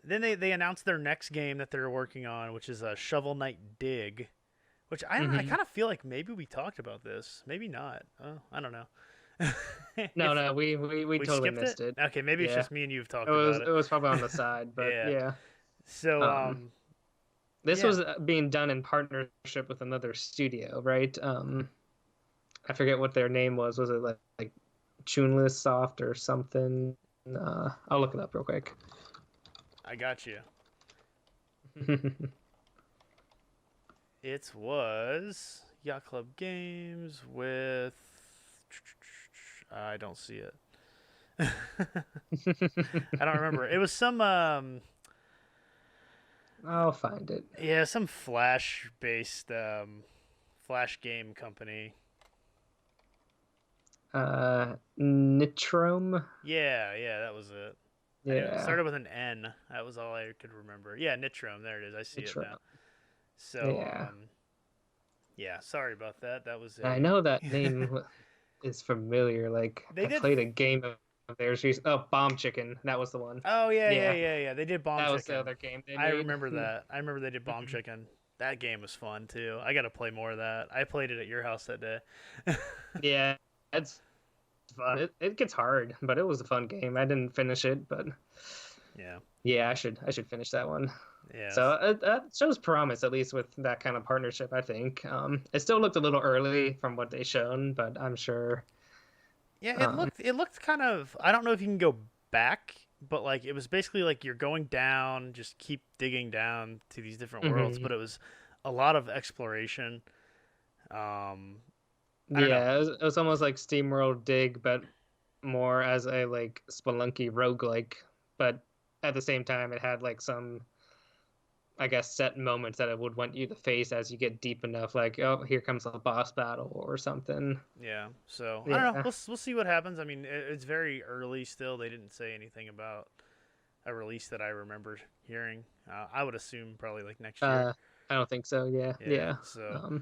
Then they announced their next game that they're working on, which is a Shovel Knight Dig, which I kind of feel like maybe we talked about this, maybe not. Oh, I don't know. No, we totally missed it. Okay, maybe it's just me and you've talked about it. It was probably on the side, but yeah. So this was being done in partnership with another studio, right? I forget what their name was. Was it like Tuneless Soft or something? I'll look it up real quick. I got you. It was Yacht Club Games with... I don't see it. I don't remember. It was some... I'll find it. Yeah, some Flash-based Flash game company. Nitrome? Yeah, that was it. Yeah. It started with an N. That was all I could remember. Yeah, Nitrome. There it is. I see it now. So, yeah, sorry about that. That was it. I know that name is familiar. Like, I played a game of theirs. Bomb Chicken. That was the one. Oh, yeah. They did Bomb Chicken. That was the other game they made. I remember that. I remember they did Bomb Chicken. That game was fun, too. I got to play more of that. I played it at your house that day. Yeah, it's fun. It gets hard, but it was a fun game. I didn't finish it, but yeah, I should finish that one. Yeah. So that shows promise, at least with that kind of partnership. I think it still looked a little early from what they shown, but I'm sure. Yeah, it looked kind of. I don't know if you can go back, but like it was basically like you're going down, just keep digging down to these different worlds. But it was a lot of exploration. It was almost like SteamWorld Dig, but more as a like Spelunky roguelike. But at the same time, it had like some I guess, set moments that it would want you to face as you get deep enough. Like, oh, here comes a boss battle or something. Yeah. So I don't know. Yeah. We'll see what happens. I mean, it's very early still. They didn't say anything about a release that I remember hearing. I would assume probably like next year. I don't think so. Yeah. Yeah. Yeah. So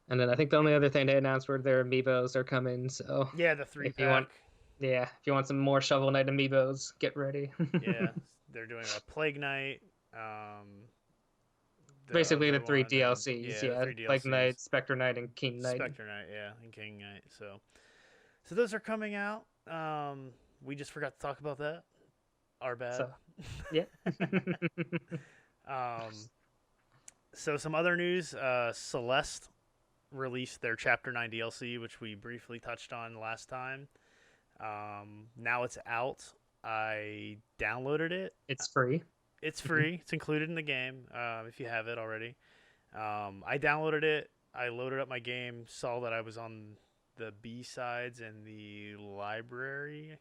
And then I think the only other thing they announced were their amiibos are coming. So yeah, the three if you want, pack. yeah, if you want some more Shovel Knight amiibos, get ready. Yeah, they're doing a Plague Knight. The Basically the other three one, and DLCs, yeah, the yeah, three like DLCs. Knight, Spectre Knight, and King Knight. Spectre Knight, yeah, and King Knight. So those are coming out. We just forgot to talk about that. Our bad. So, yeah. um, so some other news. Celeste released their Chapter 9 DLC, which we briefly touched on last time. Now it's out. I downloaded it. It's free. It's free. It's included in the game if you have it already. I downloaded it. I loaded up my game, saw that I was on the B-sides in the library,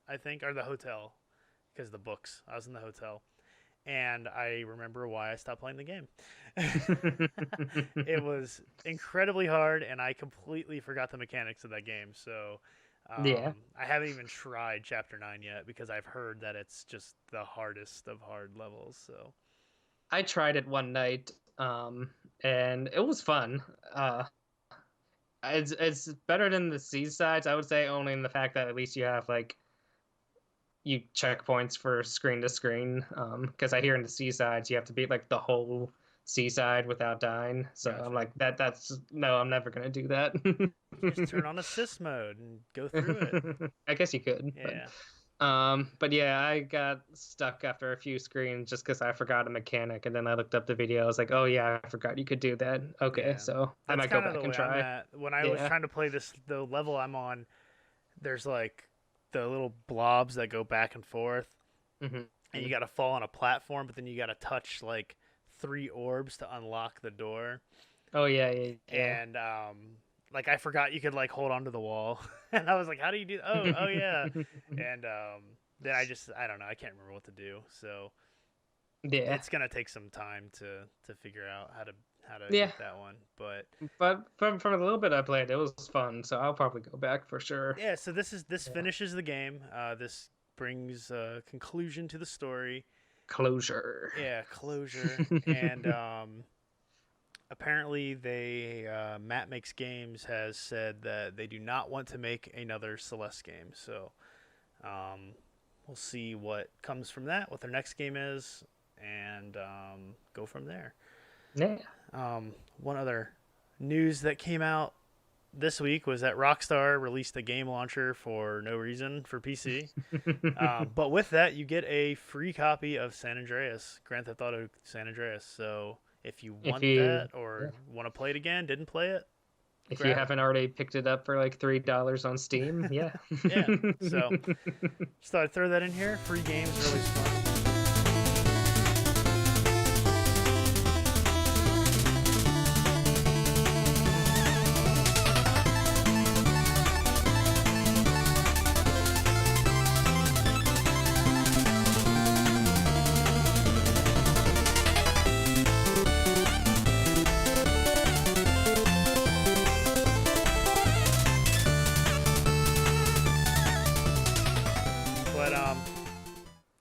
I think, or the hotel, because the books. I was in the hotel. And I remember why I stopped playing the game. It was incredibly hard, and I completely forgot the mechanics of that game. So Yeah. I haven't even tried Chapter 9 yet because I've heard that it's just the hardest of hard levels. So I tried it one night, and it was fun. It's better than the seasides, I would say, only in the fact that at least you have like you checkpoints for screen to screen. Because I hear in the seasides you have to beat like the whole seaside without dying. So gotcha. I'm like that's no, I'm never gonna do that. Just turn on assist mode and go through it. I guess you could. Yeah. But yeah, I got stuck after a few screens just because I forgot a mechanic, and then I looked up the video. I was like, oh yeah, I forgot you could do that. Okay, Yeah. so I That's might go kind of back the and way I'm try. at. When I was trying to play this, the level I'm on, there's like the little blobs that go back and forth, Mm-hmm. and you got to fall on a platform, but then you got to touch like 3 orbs to unlock the door. Oh yeah. And like I forgot you could like hold onto the wall, and I was like, how do you do? Oh yeah. And then I don't know, I can't remember what to do. So Yeah, it's gonna take some time to figure out how to yeah. get that one. But From a little bit I played, it was fun. So I'll probably go back for sure. yeah, so this Yeah. finishes the game. This brings a conclusion to the story. Closure. Yeah, closure. And apparently Matt Makes Games has said that they do not want to make another Celeste game. So we'll see what comes from that, what their next game is, and go from there. Yeah. One other news that came out this week was that Rockstar released a game launcher for no reason for PC. But with that, you get a free copy of San Andreas, Grand Theft Auto San Andreas. So if you want that or want to play it again, didn't play it, if you haven't already picked it up for like $3 on Steam, yeah. Yeah. So just thought I'd throw that in here. Free games, really fun.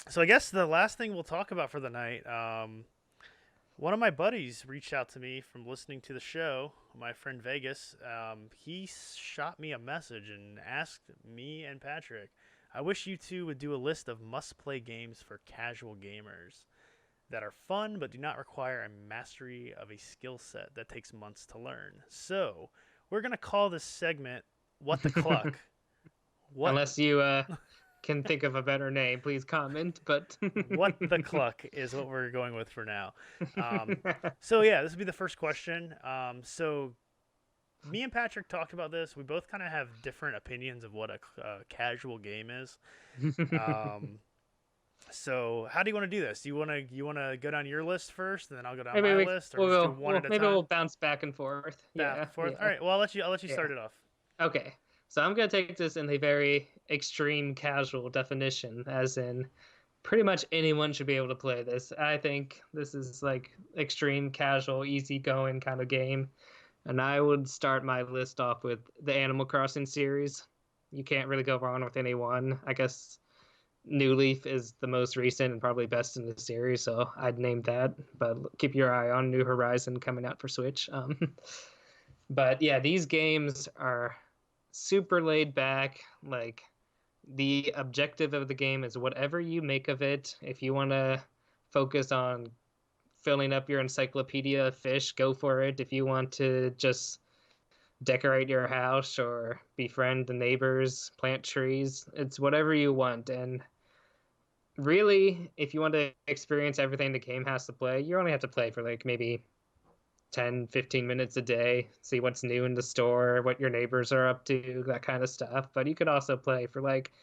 So I guess the last thing we'll talk about for the night, one of my buddies reached out to me from listening to the show, my friend Vegas. He shot me a message and asked me and Patrick, I wish you two would do a list of must-play games for casual gamers that are fun but do not require a mastery of a skill set that takes months to learn. So we're going to call this segment, What the Cluck? Unless you can think of a better name, please comment. But What the Cluck is what we're going with for now. So yeah, this will be the first question. So me and Patrick talked about this. We both kind of have different opinions of what a casual game is. So how do you want to do this? Do you want to go down your list first, and then I'll go down my list, or just do one at a time? Maybe we'll bounce back and forth. Yeah. All right. Well, I'll let you start it off. Okay. So I'm gonna take this in a very extreme casual definition, as in pretty much anyone should be able to play this. I think this is like extreme casual, easygoing kind of game. And I would start my list off with the Animal Crossing series. You can't really go wrong with any one. I guess New Leaf is the most recent and probably best in the series, so I'd name that. But keep your eye on New Horizon coming out for Switch. But yeah, these games are super laid back. Like the objective of the game is whatever you make of it. If you want to focus on filling up your encyclopedia of fish, go for it. If you want to just decorate your house or befriend the neighbors, plant trees, it's whatever you want. And really, if you want to experience everything the game has to play, you only have to play for like maybe 10, 15 minutes a day, see what's new in the store, what your neighbors are up to, that kind of stuff. But you could also play for like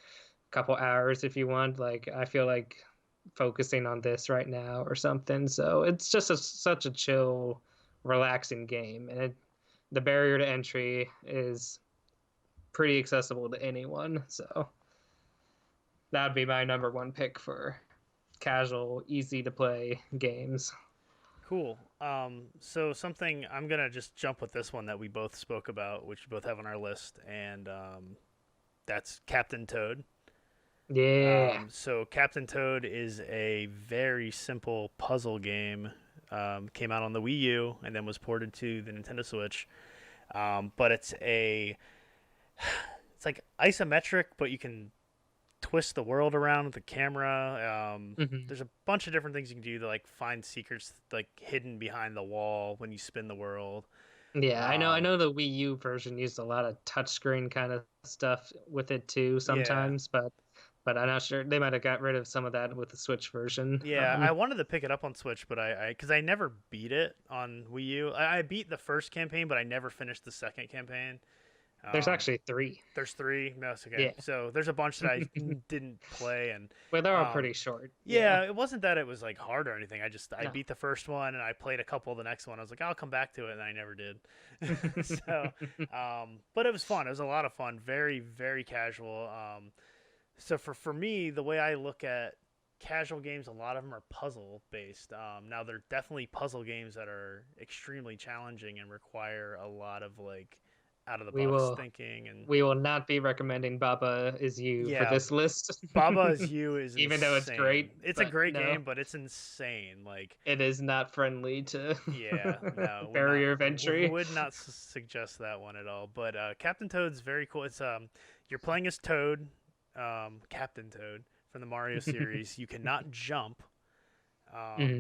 a couple hours if you want. Like, I feel like focusing on this right now or something. So it's just such a chill, relaxing game. And the barrier to entry is pretty accessible to anyone. So that would be my number one pick for casual, easy to play games. Cool. So something I'm gonna just jump with this one that we both spoke about, which we both have on our list, and that's Captain Toad. Yeah. So Captain Toad is a very simple puzzle game. Came out on the Wii U and then was ported to the Nintendo Switch. But it's like isometric, but you can twist the world around with the camera. There's a bunch of different things you can do to like find secrets like hidden behind the wall when you spin the world. Yeah, I know the Wii U version used a lot of touchscreen kind of stuff with it too Yeah. sometimes, but I'm not sure they might have got rid of some of that with the Switch version. Yeah, I wanted to pick it up on Switch, but because I never beat it on Wii U. I beat the first campaign, but I never finished the second campaign. There's actually three. There's three. No, it's okay. Yeah. So there's a bunch that I didn't play, and Well, they're all pretty short. yeah, it wasn't that it was like hard or anything. I No. beat the first one and I played a couple of the next one. I was like, I'll come back to it, and I never did. So, but it was fun. It was a lot of fun. Very, very casual. So for me, the way I look at casual games, a lot of them are puzzle based. Now they're definitely puzzle games that are extremely challenging and require a lot of like out of the box thinking. And we will not be recommending Baba Is You for this list. Baba Is You is even insane. though it's great. It's a great game, but it's insane. Like it is not friendly to no barrier of entry. Would not suggest that one at all. But Captain Toad's very cool. It's you're playing as Toad, Captain Toad from the Mario series. You cannot jump.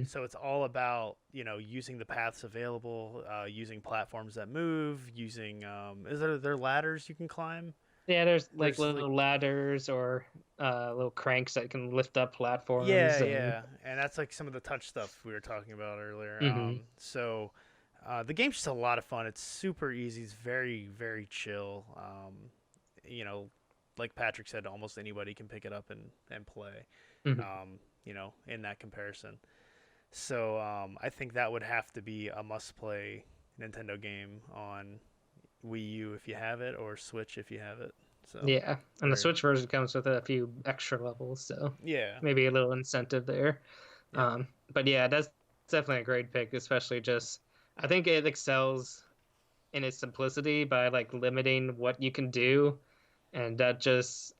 So it's all about, using the paths available, using platforms that move, using is there ladders you can climb? Yeah, there's little ladders or little cranks that can lift up platforms. Yeah, and that's like some of the touch stuff we were talking about earlier. So the game's just a lot of fun. It's super easy. It's very, very chill. Like Patrick said, almost anybody can pick it up and play. In that comparison. So I think that would have to be a must-play Nintendo game on Wii U if you have it, or Switch if you have it. So yeah, and the Switch version comes with a few extra levels, so yeah, maybe a little incentive there. Yeah. But yeah, that's definitely a great pick, especially I think it excels in its simplicity by like limiting what you can do, and that just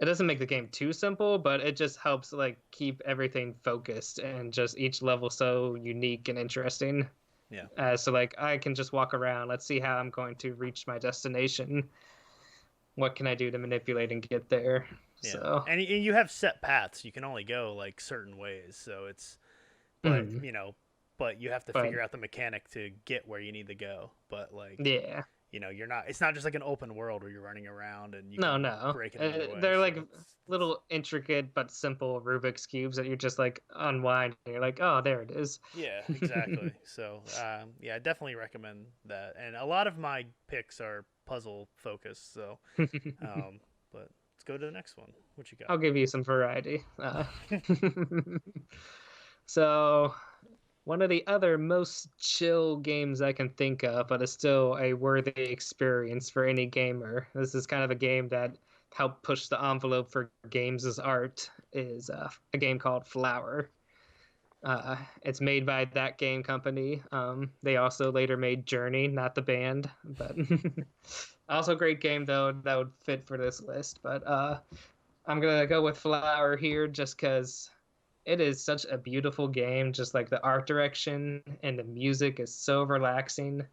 it doesn't make the game too simple, but it just helps like keep everything focused and just each level so unique and interesting. Yeah. So like I can just walk around. Let's see how I'm going to reach my destination. What can I do to manipulate and get there? Yeah. So and you have set paths. You can only go like certain ways. So it's, but but you have to figure out the mechanic to get where you need to go. But like yeah. You're not. It's not just like an open world where you're running around and you can break it. They're like little intricate but simple Rubik's cubes that you just like unwind and you're like, oh, there it is. Yeah, exactly. So I definitely recommend that. And a lot of my picks are puzzle focused. So, but let's go to the next one. What you got? I'll give you some variety. So. One of the other most chill games I can think of, but is still a worthy experience for any gamer. This is kind of a game that helped push the envelope for games as art, is a game called Flower. It's made by that game company. They also later made Journey, not the band, but also a great game though that would fit for this list. But I'm gonna go with Flower here just because it is such a beautiful game. Just like the art direction and the music is so relaxing.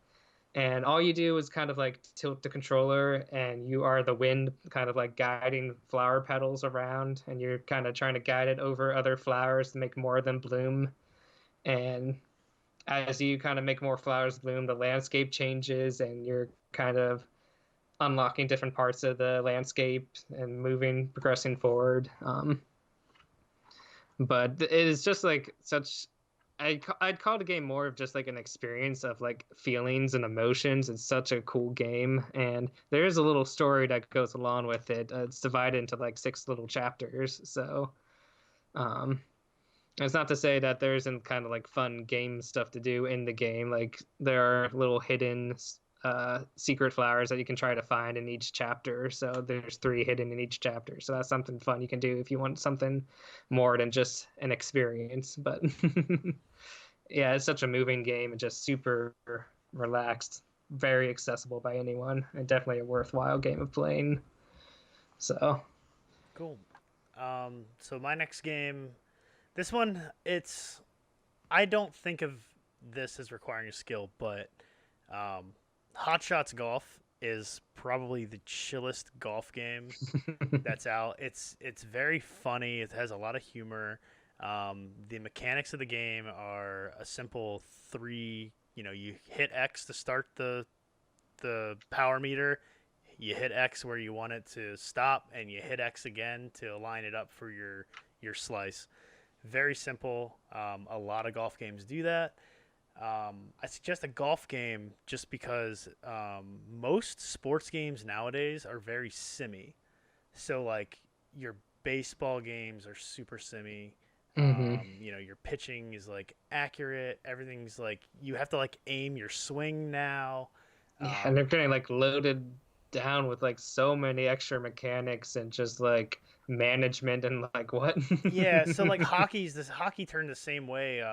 And all you do is kind of like tilt the controller, and you are the wind, kind of like guiding flower petals around, and you're kind of trying to guide it over other flowers to make more of them bloom. And as you kind of make more flowers bloom, the landscape changes, and you're kind of unlocking different parts of the landscape and moving, progressing forward. But it is just like such I'd call the game more of just like an experience of like feelings and emotions. It's such a cool game, and there is a little story that goes along with it. It's divided into like 6 little chapters, so um, it's not to say that there isn't kind of like fun game stuff to do in the game. Like there are little hidden secret flowers that you can try to find in each chapter. So there's 3 hidden in each chapter. So that's something fun you can do if you want something more than just an experience. But yeah, it's such a moving game and just super relaxed, very accessible by anyone, and definitely a worthwhile game of playing. So Cool. So my next game, this one, it's I don't think of this as requiring a skill, but um, Hot Shots Golf is probably the chillest golf game that's out. It's very funny. It has a lot of humor. The mechanics of the game are a simple 3. You hit X to start the power meter. You hit X where you want it to stop, and you hit X again to line it up for your slice. Very simple. A lot of golf games do that. I suggest a golf game just because most sports games nowadays are very simmy. So like your baseball games are super simmy. mm-hmm. Your pitching is like accurate. Everything's like you have to like aim your swing now. Yeah, and they're getting like loaded down with like so many extra mechanics and just like management and like what? Yeah, so like hockey turned the same way.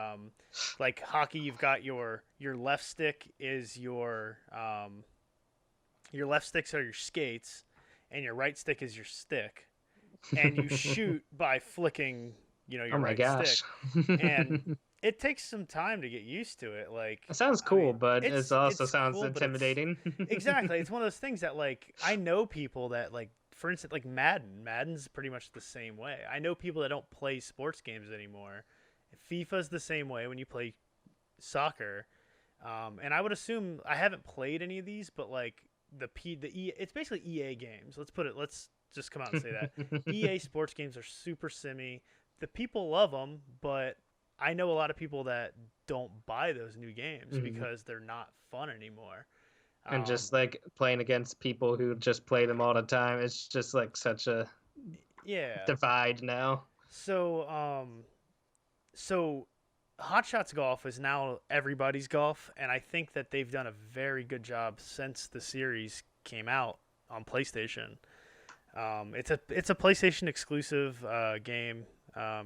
Like hockey, you've got your left stick is your left sticks are your skates, and your right stick is your stick, and you shoot by flicking Oh your my right stick, gosh. and it takes some time to get used to it. Like It sounds I cool, mean, but it also it's sounds cool, but it's intimidating. exactly. It's one of those things that like I know people that like for instance like Madden's pretty much the same way. I know people that don't play sports games anymore. FIFA's the same way when you play soccer. And I would assume I haven't played any of these, but like it's basically EA games. Let's just come out and say that. EA sports games are super simmy. The people love them, but I know a lot of people that don't buy those new games because they're not fun anymore. And just like playing against people who just play them all the time, it's just like such a Yeah. divide now. So Hot Shots Golf is now everybody's golf, and I think that they've done a very good job since the series came out on PlayStation. It's a PlayStation exclusive game.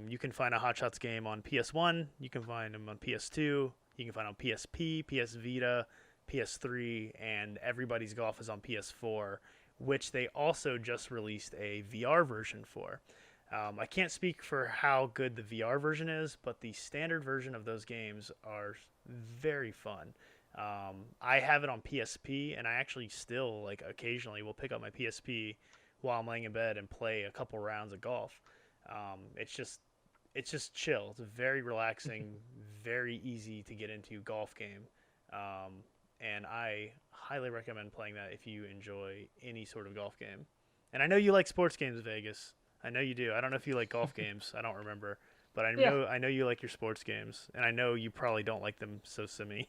You can find a Hot Shots game on PS1. You can find them on PS2. You can find them on PSP, PS Vita, PS3, and Everybody's Golf is on PS4, which they also just released a VR version for. I can't speak for how good the VR version is, but the standard version of those games are very fun. I have it on PSP, and I actually still like occasionally will pick up my PSP while I'm laying in bed and play a couple rounds of golf. It's just chill. It's a very relaxing, very easy to get into golf game, and I highly recommend playing that if you enjoy any sort of golf game. And I know you like sports games, Vegas. I know you do. I don't know if you like golf games. I don't remember, but I know you like your sports games, and I know you probably don't like them so simmy.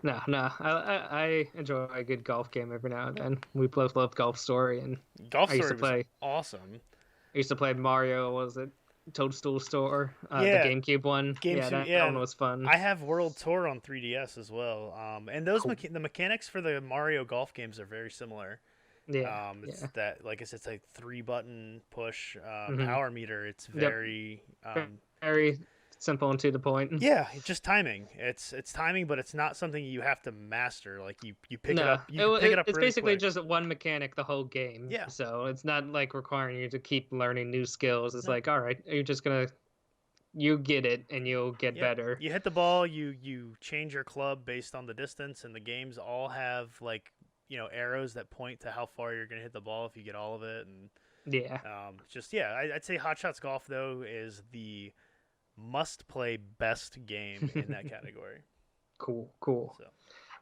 No. I enjoy a good golf game every now and then. We both love Golf Story, and Golf I used to Story was play. awesome. I used to play Mario. What was it? Toadstool Store, the Yeah, GameCube one. That one was fun. I have World Tour on 3DS as well. And those Cool. the mechanics for the Mario golf games are very similar. Yeah. It's Yeah. that, like I said, it's like 3-button push Hmm. power meter. It's Yep. very Very simple and to the point. yeah, it's just timing. It's timing, but it's not something you have to master. Like you pick it No, up, you can pick it up it's really basically quick. just one mechanic the whole game. Yeah. So it's not like requiring you to keep learning new skills. It's No. like, all right, you're just gonna you get it and you'll get Yep. better. You hit the ball, you change your club based on the distance, and the games all have like, arrows that point to how far you're gonna hit the ball if you get all of it, and Yeah. just yeah, I'd say Hot Shots Golf though is the must play best game in that category. Cool. Cool. So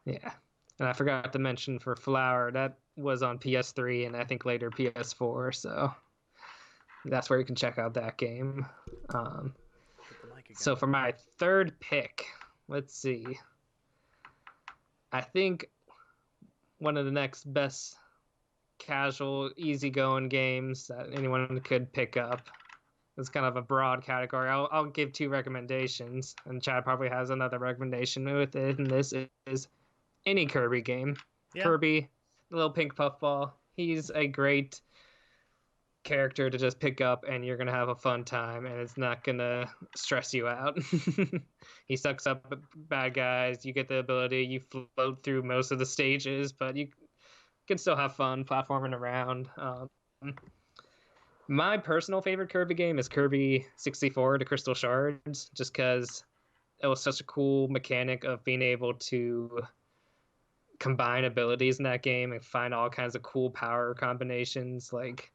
Yeah. And I forgot to mention for Flower, that was on PS3 and I think later PS4. So that's where you can check out that game. Um, hit the mic again. so for my third pick, let's see. I think one of the next best casual, easygoing games that anyone could pick up. It's kind of a broad category. I'll give two recommendations, and Chad probably has another recommendation with it. And this is any Kirby game. Yeah. Kirby, the little pink puffball. He's a great character to just pick up, and you're gonna have a fun time, and it's not gonna stress you out. He sucks up bad guys. You get the ability. You float through most of the stages, but you can still have fun platforming around. My personal favorite Kirby game is Kirby 64 to Crystal Shards, just because it was such a cool mechanic of being able to combine abilities in that game and find all kinds of cool power combinations. Like,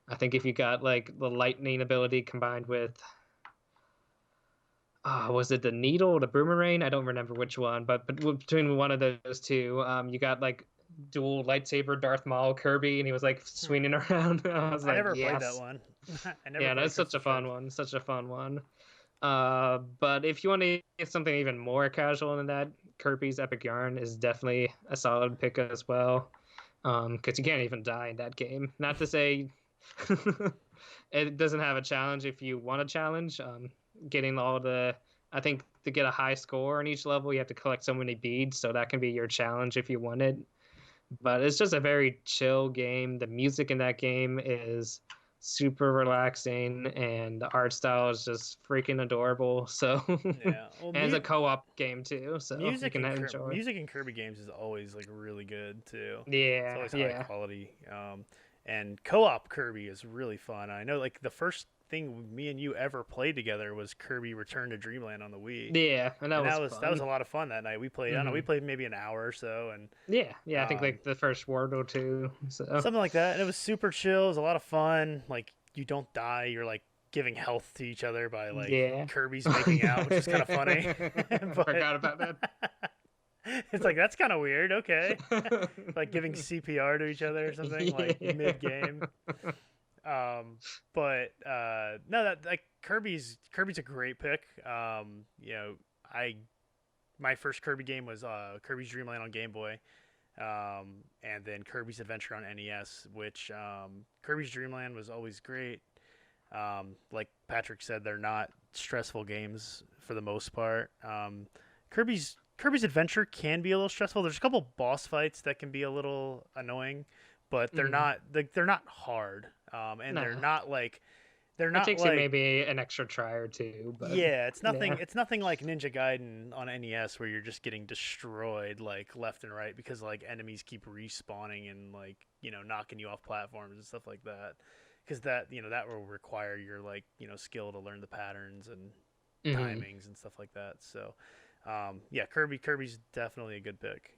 I think if you got like the lightning ability combined with, was it the needle or the boomerang? I don't remember which one, but between one of those two, you got like dual lightsaber Darth Maul Kirby, and he was like swinging around. I was I like, never played that yes. one. I never Yeah, played that's such a Crystal fun Shards. one. Such a fun one. But if you want to get something even more casual than that, Kirby's Epic Yarn is definitely a solid pick as well. Because you can't even die in that game. Not to say it doesn't have a challenge if you want a challenge. Getting all the, I think to get a high score on each level, you have to collect so many beads, so that can be your challenge if you want it. But it's just a very chill game. The music in that game is super relaxing, and the art style is just freaking adorable. So, Yeah. Well, and it's a co-op game too, so you can enjoy. music in Kirby games is always like really good too. It's Yeah, always high yeah. quality. And co-op Kirby is really fun. I know like the first thing me and you ever played together was Kirby Return to Dreamland on the Wii. Yeah, and that And was that was fun. a lot of fun that night. We played, I don't know, we played maybe an hour or so, and Yeah, yeah. I think um, like the first word or two. So something like that. And it was super chill. It was a lot of fun. Like you don't die. You're like giving health to each other by like yeah. Kirby's making out, which is kind of funny. Forgot about that. It's like that's kind of weird. Okay, like giving CPR to each other or something like Yeah. mid game. But no, that like Kirby's a great pick. I my first Kirby game was Kirby's Dream Land on Game Boy, and then Kirby's Adventure on NES. Which Kirby's Dream Land was always great. Like Patrick said, they're not stressful games for the most part. Kirby's Adventure can be a little stressful. There's a couple boss fights that can be a little annoying, but they're not hard. And No. they're It not takes like you maybe an extra try or two, but yeah, it's nothing. yeah. It's nothing like Ninja Gaiden on NES where you're just getting destroyed like left and right because like enemies keep respawning and like knocking you off platforms and stuff like that. Because that that will require your like skill to learn the patterns and timings and stuff like that. So yeah, Kirby's definitely a good pick.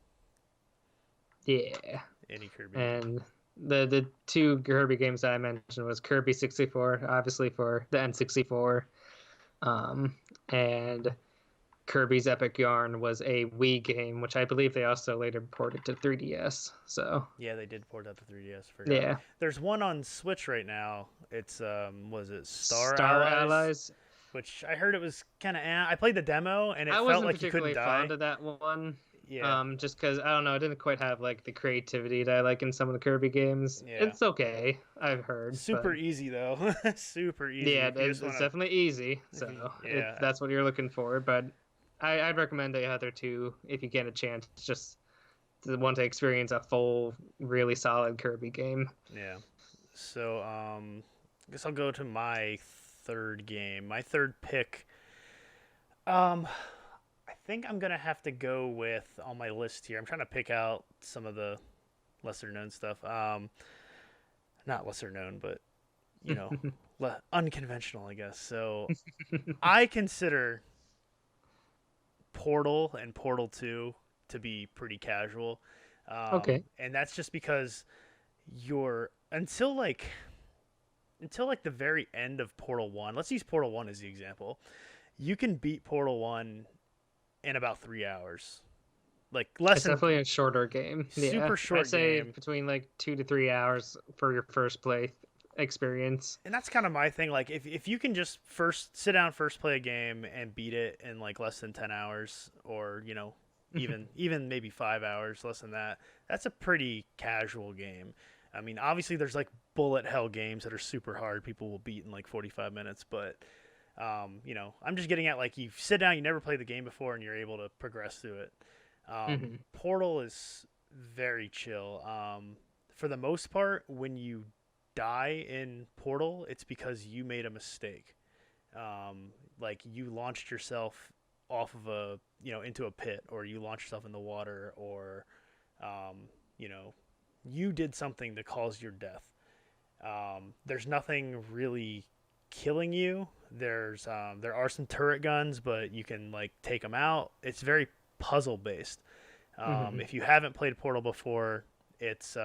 Yeah. Any Kirby. And the two Kirby games that I mentioned was Kirby 64, obviously for the N64, and Kirby's Epic Yarn was a Wii game, which I believe they also later ported to 3DS. So yeah, they did port out to 3DS. yeah, There's one on Switch right now. It's was it Star Allies? Which I heard it was kind of. I played the demo and it I felt wasn't like you couldn't particularly die. fond of that one. Yeah. Just because I don't know, it didn't quite have like the creativity that I like in some of the Kirby games. Yeah. It's okay, I've heard. Super but easy though. Super easy. yeah, It's definitely easy. So yeah. if that's what you're looking for, but I'd recommend the other two if you get a chance. Just want to experience a full, really solid Kirby game. Yeah. So I guess I'll go to my third game. My third pick. Um, I think I'm gonna have to go with on my list here. I'm trying to pick out some of the lesser known stuff. Not lesser known, but you know, unconventional, I guess. So I consider Portal and Portal 2 to be pretty casual. Okay. And that's just because you're until like the very end of Portal 1. Let's use Portal 1 as the example. You can beat Portal 1 in about 3 hours. Like less It's than definitely a shorter game. Yeah. super I'd short say game. between like 2 to 3 hours for your first play experience. And that's kind of my thing. Like if you can just first sit down, first play a game and beat it in like less than 10 hours, or even maybe 5 hours, less than that, that's a pretty casual game. I mean, obviously there's like bullet hell games that are super hard. People will beat in like 45 minutes, but I'm just getting at like you sit down, you never played the game before, and you're able to progress through it. Portal is very chill. For the most part, when you die in Portal, it's because you made a mistake. Like you launched yourself off of into a pit, or you launched yourself in the water, or you know, you did something to cause your death. There's nothing really killing you. There are some turret guns, but you can like take them out. It's very puzzle based. hmm If you haven't played Portal before, it's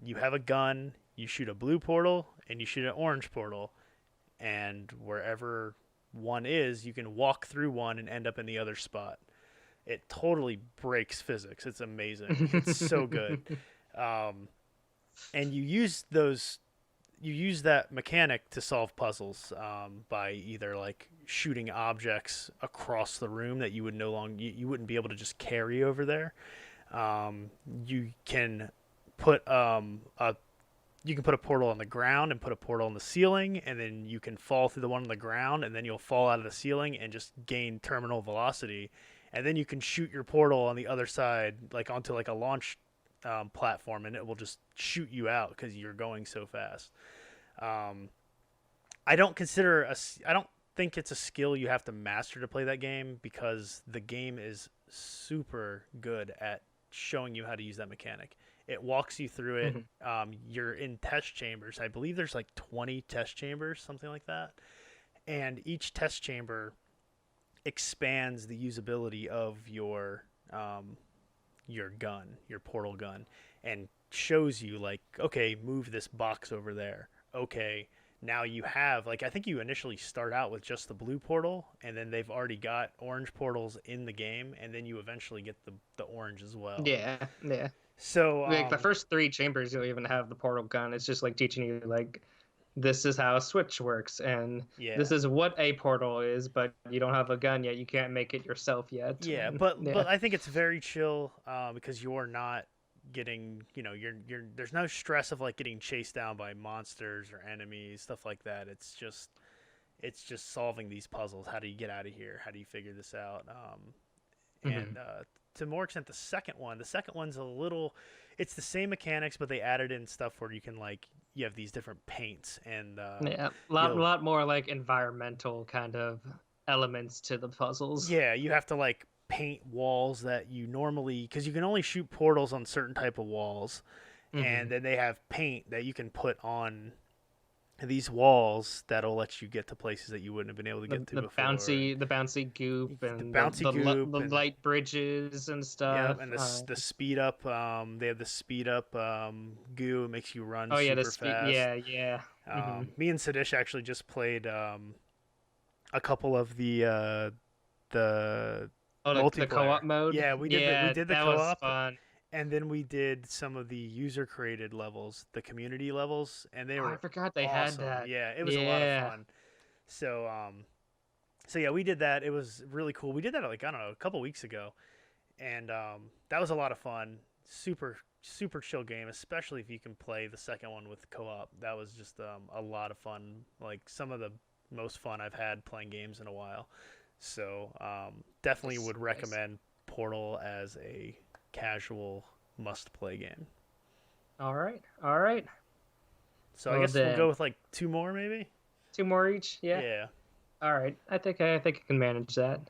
you have a gun, you shoot a blue portal, and you shoot an orange portal, and wherever one is, you can walk through one and end up in the other spot. It totally breaks physics. It's amazing. It's so good. Um, and you use that mechanic to solve puzzles by either like shooting objects across the room that you would no longer you wouldn't be able to just carry over there. You can put a portal on the ground and put a portal on the ceiling, and then you can fall through the one on the ground, and then you'll fall out of the ceiling and just gain terminal velocity, and then you can shoot your portal on the other side, like onto like a launch platform, and it will just shoot you out because you're going so fast. Um, I don't think it's a skill you have to master to play that game, because the game is super good at showing you how to use that mechanic. It walks you through it. hmm You're in test chambers. I believe there's like 20 test chambers, something like that. And each test chamber expands the usability of your gun, your portal gun, and shows you like, okay, move this box over there. Okay, now you have like I think you initially start out with just the blue portal, and then they've already got orange portals in the game, and then you eventually get the orange as well. Yeah, yeah. So Like the first three chambers, you'll even have the portal gun. It's just like teaching you like this is how a switch works, and yeah. this is what a portal is, but you don't have a gun yet. You can't make it yourself yet. Yeah, And but yeah. I think it's very chill because you're not getting you're there's no stress of like getting chased down by monsters or enemies, stuff like that. It's just solving these puzzles. How do you get out of here? How do you figure this out? And hmm to more extent, the second one's a little, it's the same mechanics, but they added in stuff where you can like you have these different paints, and Yeah, you'll lot more like environmental kind of elements to the puzzles. yeah, you have to like paint walls that you normally, because you can only shoot portals on certain type of walls, and hmm then they have paint that you can put on these walls that'll let you get to places that you wouldn't have been able to get to before. And The bouncy goop the and bouncy goop the and light bridges and yeah, stuff. and the speed up. They have the speed up goo. It makes you run Oh yeah, the super speed. fast. Yeah, yeah. Me and Sadish actually just played a couple of the Oh, the multiplayer. co-op mode. Yeah, we Yeah, did the that was co-op, fun. and then we did some of the user created levels, the community levels, and they Oh, I were forgot they had awesome. that. Yeah, it was a lot of Yeah. fun. So so yeah, we did that. It was really cool. We did that like I don't know a couple weeks ago, and that was a lot of fun. Super chill game, especially if you can play the second one with co-op. That was just a lot of fun. Like some of the most fun I've had playing games in a while. So definitely Nice, would nice. recommend Portal as a casual must-play game. All right. All right. So I Well guess we'll go then, with like two more, maybe. two more each. Yeah. Yeah. All right. I think I can manage that.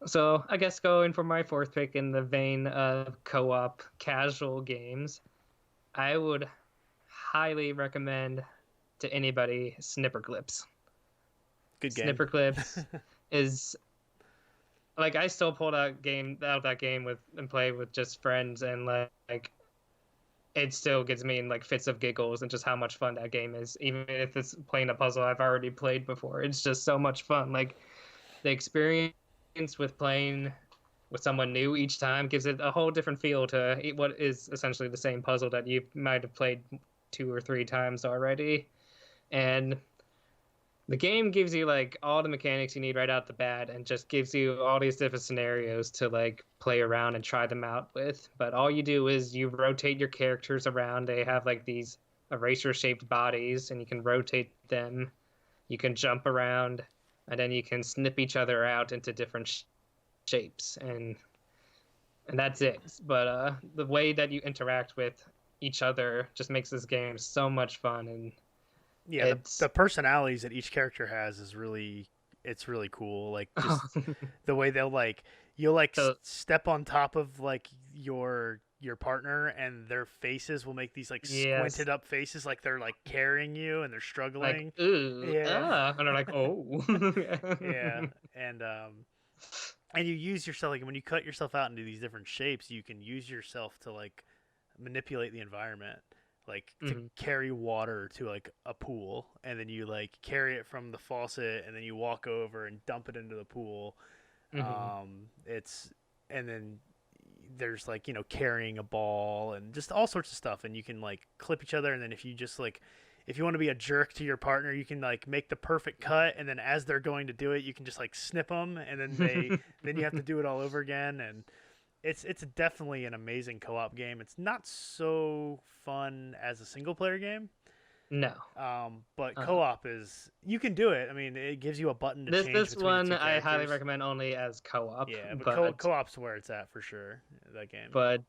So I guess going for my fourth pick in the vein of co-op casual games, I would highly recommend to anybody Snipper Clips. Good game. Snipper Clips is like I still pull out that game with and play with just friends, and like it still gives me like fits of giggles and just how much fun that game is, even if it's playing a puzzle I've already played before. It's just so much fun. Like the experience with playing with someone new each time gives it a whole different feel to what is essentially the same puzzle that you might have played two or three times already. And the game gives you like all the mechanics you need right out the bat and just gives you all these different scenarios to like play around and try them out with. But all you do is you rotate your characters around. They have like these eraser shaped bodies and you can rotate them. You can jump around and then you can snip each other out into different shapes and that's it. But the way that you interact with each other just makes this game so much fun, and Yeah, it's the personalities that each character has is it's really cool. Like just the way they'll like you'll like so step on top of like your partner and their faces will make these like yes, squinted up faces like they're like carrying you and they're like struggling. ooh Yeah. and they're like oh Yeah, and you use yourself like when you cut yourself out into these different shapes, you can use yourself to like manipulate the environment, like to Mhm. carry water to like a pool, and then you like carry it from the faucet, and then you walk over and dump it into the pool. Mhm. It's and then there's like carrying a ball and just all sorts of stuff, and you can like clip each other, and then if you just like if you want to be a jerk to your partner, you can like make the perfect cut, and then as they're going to do it, you can just like snip them, and then you have to do it all over again. And it's definitely an amazing co-op game. It's not so fun as a single player game, No. but Uh, co-op is you can do it. I mean, it gives you a button to this change this between the one two I highly characters. recommend only as co-op, Yeah, but but co-op's where it's at for sure. That game. but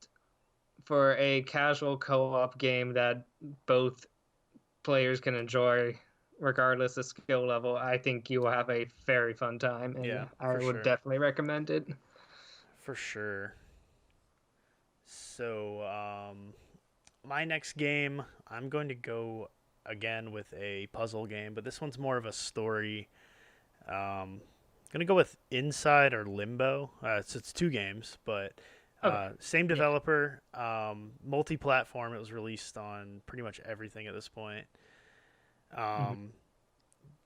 for a casual co-op game that both players can enjoy regardless of skill level, I think you will have a very fun time, Yeah, and I for would sure, definitely recommend it. for sure. So, my next game, I'm going to go again with a puzzle game, but this one's more of a story. Gonna go with Inside or Limbo. It's two games, but Okay. same Yeah. developer, multi-platform. It was released on pretty much everything at this point. Mhm. Um,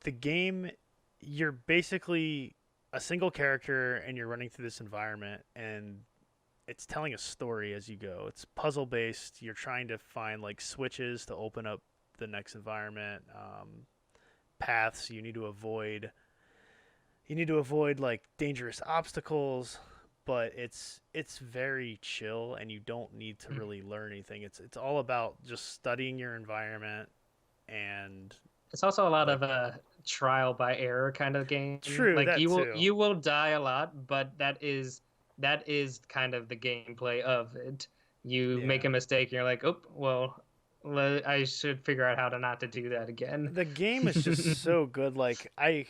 the game, you're basically a single character and you're running through this environment, and it's telling a story as you go. It's puzzle based. You're trying to find like switches to open up the next environment, paths you need to avoid. You need to avoid like dangerous obstacles, but it's very chill and you don't need to Mhm. really learn anything. It's all about just studying your environment and It's also a lot of like trial by error kind of game. true Like that too. you will die a lot, but that is kind of the gameplay of it. You make Yeah. a mistake, and you're like, oh well, I should figure out how to not to do that again. The game is just so good. Like I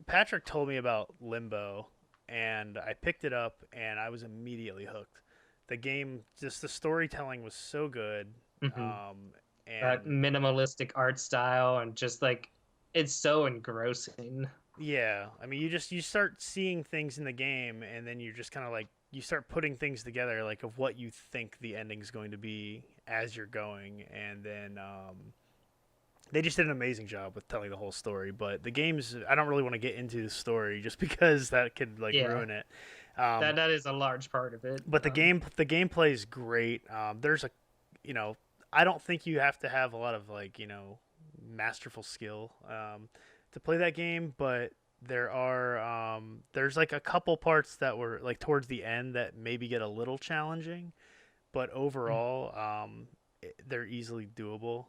Patrick told me about Limbo and I picked it up and I was immediately hooked. The game, just the storytelling was so good. Mhm. Um, That and minimalistic art style and just like it's so engrossing. yeah, I mean, you start seeing things in the game, and then you're just kind of like you start putting things together, like of what you think the ending's going to be as you're going, and then they just did an amazing job with telling the whole story. But the game's I don't really want to get into the story just because that could like Yeah, ruin it. Um, that is a large part of it. but the gameplay is great. There's a you know I don't think you have to have a lot of like masterful skill to play that game, but there's like a couple parts that were like towards the end that maybe get a little challenging, but overall they're easily doable.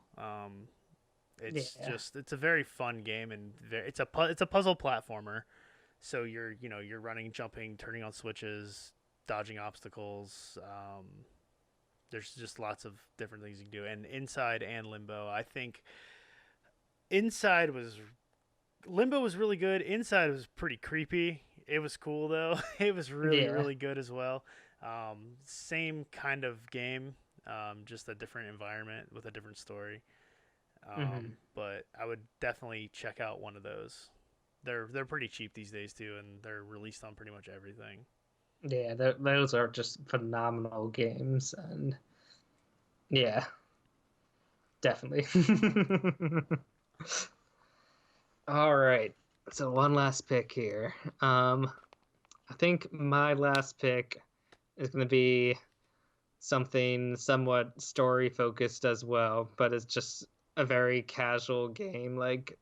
Yeah. It's a very fun game and it's a puzzle platformer. So you're running, jumping, turning on switches, dodging obstacles. There's just lots of different things you can do. And Inside and Limbo, I think Inside was Limbo was really good. Inside was pretty creepy. It was cool though. It was really Yeah. really good as well. Same kind of game, just a different environment with a different story. Hmm. But I would definitely check out one of those. They're pretty cheap these days too, and they're released on pretty much everything. Yeah, those are just phenomenal games, and yeah, definitely. All right. So one last pick here. I think my last pick is going to be something somewhat story focused as well, but it's just a very casual game. Like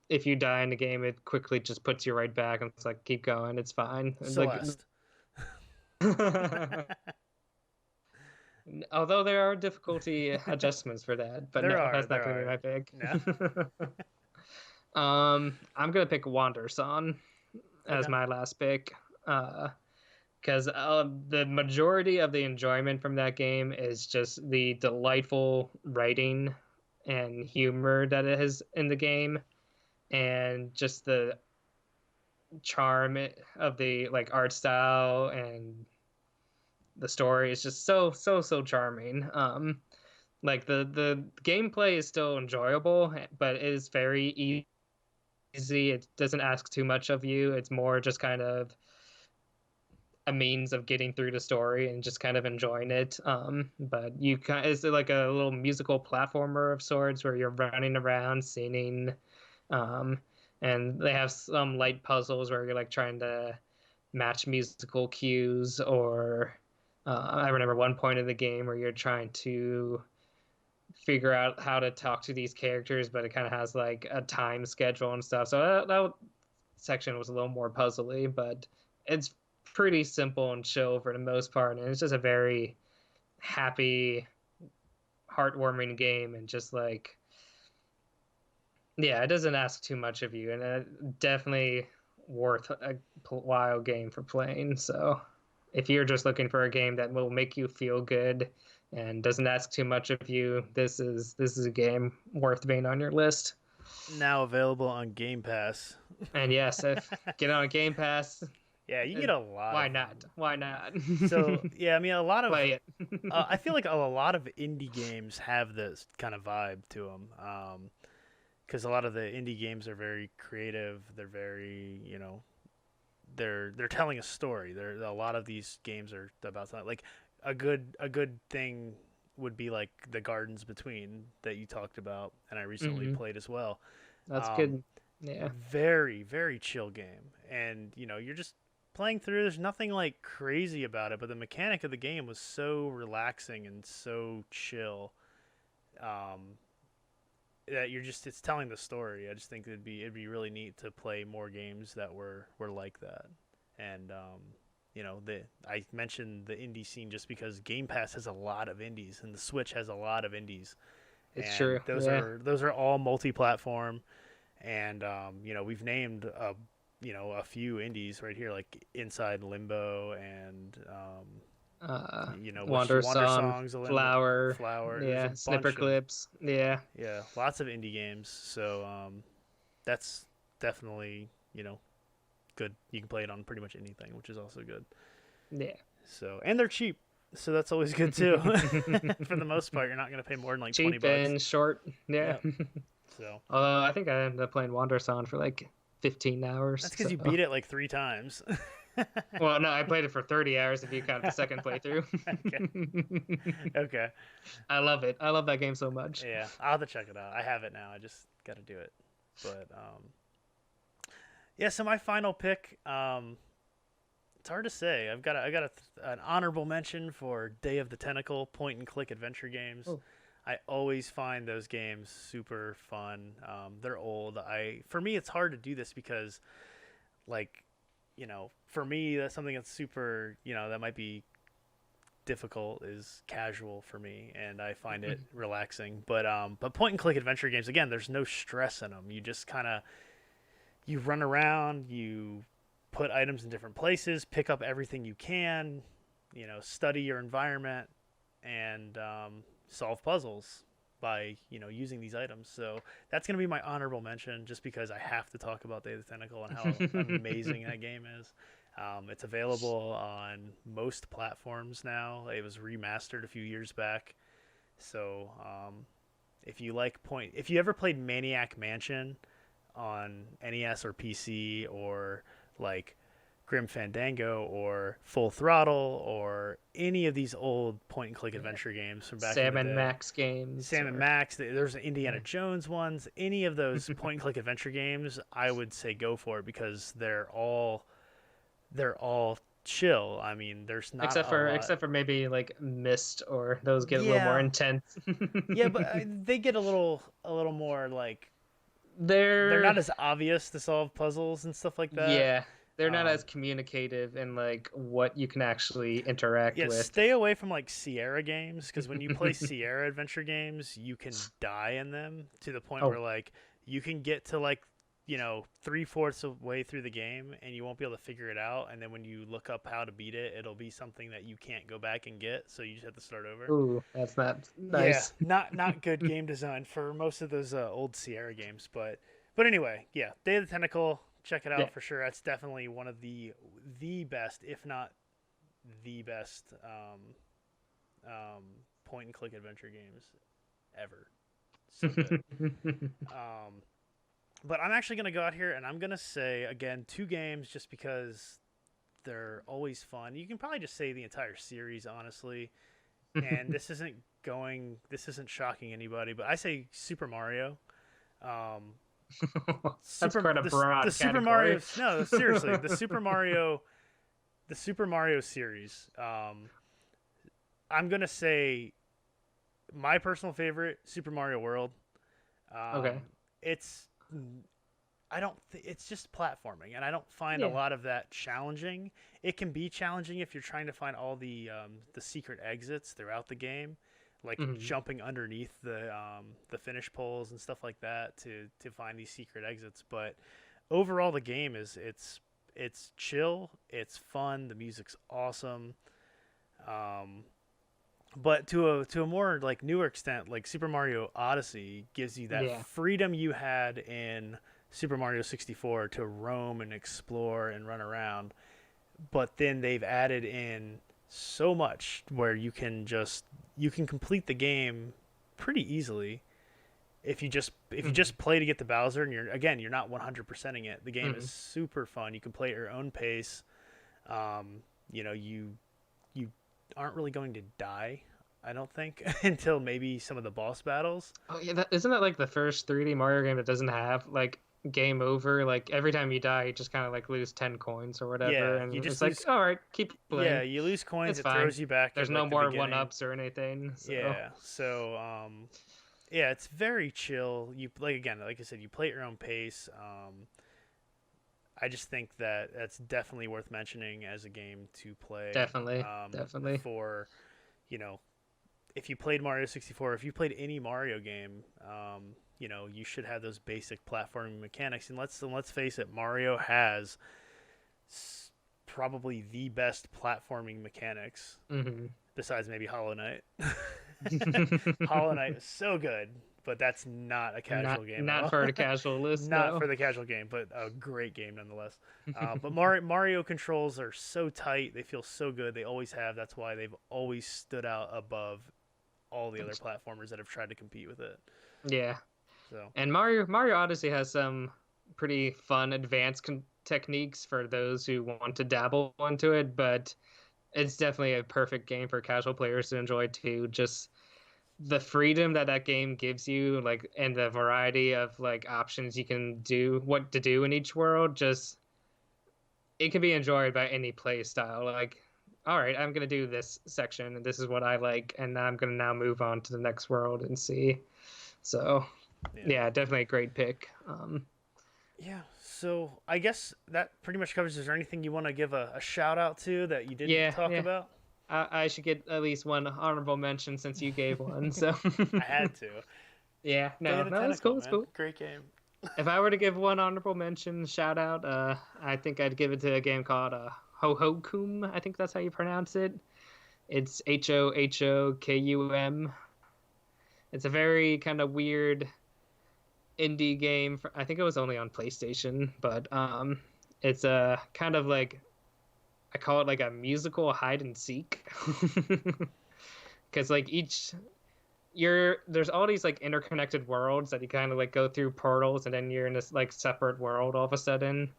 if you die in the game, it quickly just puts you right back, and it's like keep going, it's fine. Like, Celeste. although there are difficulty adjustments for that, but no, that's not There going to be are. my pick. No. I'm gonna pick Wander Song as Okay. my last pick. Because the majority of the enjoyment from that game is just the delightful writing and humor that it has in the game, and just the charm of the like art style and the story is just so charming. Like the gameplay is still enjoyable, but it is very easy. It doesn't ask too much of you. It's more just kind of a means of getting through the story and just kind of enjoying it. But you kind it's like a little musical platformer of sorts where you're running around singing, um, and they have some light puzzles where you're like trying to match musical cues, or I remember one point in the game where you're trying to figure out how to talk to these characters, but it kind of has like a time schedule and stuff. So that section was a little more puzzly, but it's pretty simple and chill for the most part, and it's just a very happy, heartwarming game, and just like yeah, it doesn't ask too much of you, and definitely worth a while game for playing. So if you're just looking for a game that will make you feel good and doesn't ask too much of you, this is a game worth being on your list. Now available on Game Pass. And yes, if get on Game Pass, Yeah, you uh, get a lot why of. not? Why not? So yeah, I mean a lot of. Play it. I feel like a lot of indie games have this kind of vibe to them. Because a lot of the indie games are very creative. They're very, they're telling a story. A lot of these games are about something. Like a good thing would be like the Gardens Between that you talked about, and I recently Hmm. played as well. That's Um, good. Yeah, very very chill game, and you're just playing through. There's nothing like crazy about it, but the mechanic of the game was so relaxing and so chill. Um, that it's telling the story. I just think it'd be really neat to play more games that were like that. And the I mentioned the indie scene just because Game Pass has a lot of indies and the Switch has a lot of indies, it's and true. those Yeah. are those are all multi-platform. And we've named a few indies right here like Inside Limbo and Wander Wander Song, Songs, a Limbo, Flower. Flower. There's a Yeah, Snipper bunch of Clips. Yeah, yeah, lots of indie games. So that's definitely good. You can play it on pretty much anything, which is also good. yeah. So and they're cheap, so that's always good too. For the most part, you're not gonna pay more than like 20 Cheap bucks. and short. Yeah. Yep. So Although I think I ended up playing Wander Song for like 15 hours. that's because So, you beat it like 3 times. well, no, I played it for 30 hours if you count the second playthrough. Okay. Okay. I love it. I love that game so much. Yeah, I'll have to check it out. I have it now. I just got to do it. But yeah. So my final pick. It's hard to say. An honorable mention for Day of the Tentacle point and click adventure games. Oh. I always find those games super fun. They're old. For me it's hard to do this because like for me that's something that's super that might be difficult is casual for me, and I find it relaxing. But point and click adventure games again, there's no stress in them. You just kind of you run around, you put items in different places, pick up everything you can, study your environment and solve puzzles by using these items. So that's going to be my honorable mention, just because I have to talk about Day of the Tentacle and how amazing that game is. It's available on most platforms now. It was remastered a few years back. So if you ever played Maniac Mansion on NES or PC, or like Grim Fandango or Full Throttle or any of these old point-and-click adventure games from back in the day. Sam and Max games. Sam and Max. There's Indiana Jones ones. Any of those point-and-click adventure games, I would say go for it, because they're all chill. I mean, there's not except for maybe like Myst, or those get a little more intense. Yeah, but they get a little more like they're not as obvious to solve puzzles and stuff like that. Yeah. They're not as communicative in like what you can actually interact with. Stay away from like Sierra games, because when you play Sierra adventure games, you can die in them to the point where like you can get to like 3/4 of the way through the game and you won't be able to figure it out, and then when you look up how to beat it, it'll be something that you can't go back and get, so you just have to start over. Ooh, that's not nice. Yeah, not good game design for most of those old Sierra games, but anyway, yeah, Day of the Tentacle. Check it out for sure. That's definitely one of the best, if not the best, point and click adventure games ever. So good. But I'm actually gonna go out here and I'm gonna say again 2 games, just because they're always fun. You can probably just say the entire series, honestly. And this isn't shocking anybody, but I say Super Mario. That's quite a broad the Super category. Mario. No, seriously, the Super Mario series. I'm gonna say my personal favorite, Super Mario World. Okay. It's just platforming, and I don't find a lot of that challenging. It can be challenging if you're trying to find all the secret exits throughout the game, like jumping underneath the finish poles and stuff like that to find these secret exits. But overall, the game it's chill, it's fun, the music's awesome. But to a more like newer extent, like Super Mario Odyssey gives you that freedom you had in Super Mario 64 to roam and explore and run around. But then they've added in so much where you can complete the game pretty easily if you just play to get the Bowser, and you're not 100%ing it. The game is super fun. You can play at your own pace. You aren't really going to die, I don't think, until maybe some of the boss battles. Oh yeah, isn't that like the first 3D Mario game that doesn't have like game over? Like every time you die, you just kind of like lose 10 coins or whatever. Yeah, and you just it's like, all right, keep playing. Yeah, you lose coins. It's it fine. Throws you back. There's no more 1-ups or anything. So. Yeah, so yeah, it's very chill. You like I said, you play at your own pace. I just think that that's definitely worth mentioning as a game to play. Definitely. For, if you played Mario 64, if you played any Mario game, you should have those basic platforming mechanics. And let's face it, Mario has probably the best platforming mechanics, besides maybe Hollow Knight. Hollow Knight is so good. But that's not a casual game. Not for the casual list. Not for the casual game, but a great game nonetheless. But Mario controls are so tight. They feel so good. They always have. That's why they've always stood out above all the other platformers that have tried to compete with it. Yeah. So. And Mario Odyssey has some pretty fun advanced techniques for those who want to dabble into it, but it's definitely a perfect game for casual players to enjoy too. Just the freedom that game gives you, like, and the variety of like options you can do, what to do in each world, just it can be enjoyed by any play style. Like, all right, I'm gonna do this section and this is what I like, and I'm gonna now move on to the next world and see. So yeah, definitely a great pick. Yeah, so I guess that pretty much covers. Is there anything you want to give a shout out to that you didn't talk about? I should get at least one honorable mention since you gave one. So I had to. Yeah, no, it's cool. It's cool. Great game. If I were to give one honorable mention, shout out, I think I'd give it to a game called Ho Ho Kum. I think that's how you pronounce it. It's HOHOKUM. It's a very kind of weird indie game. I think it was only on PlayStation, but it's a kind of like, I call it like a musical hide and seek, because like there's all these like interconnected worlds that you kind of like go through portals, and then you're in this like separate world all of a sudden,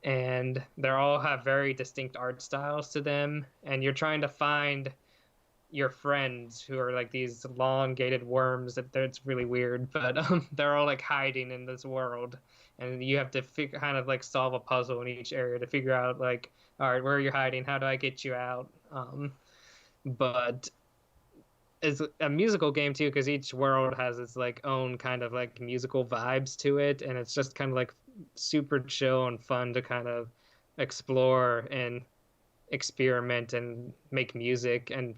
and they all have very distinct art styles to them, and you're trying to find your friends who are like these elongated worms that's really weird, but they're all like hiding in this world, and you have to kind of like solve a puzzle in each area to figure out like, all right, where are you hiding, how do I get you out. But it's a musical game too, because each world has its like own kind of like musical vibes to it, and it's just kind of like super chill and fun to kind of explore and experiment and make music and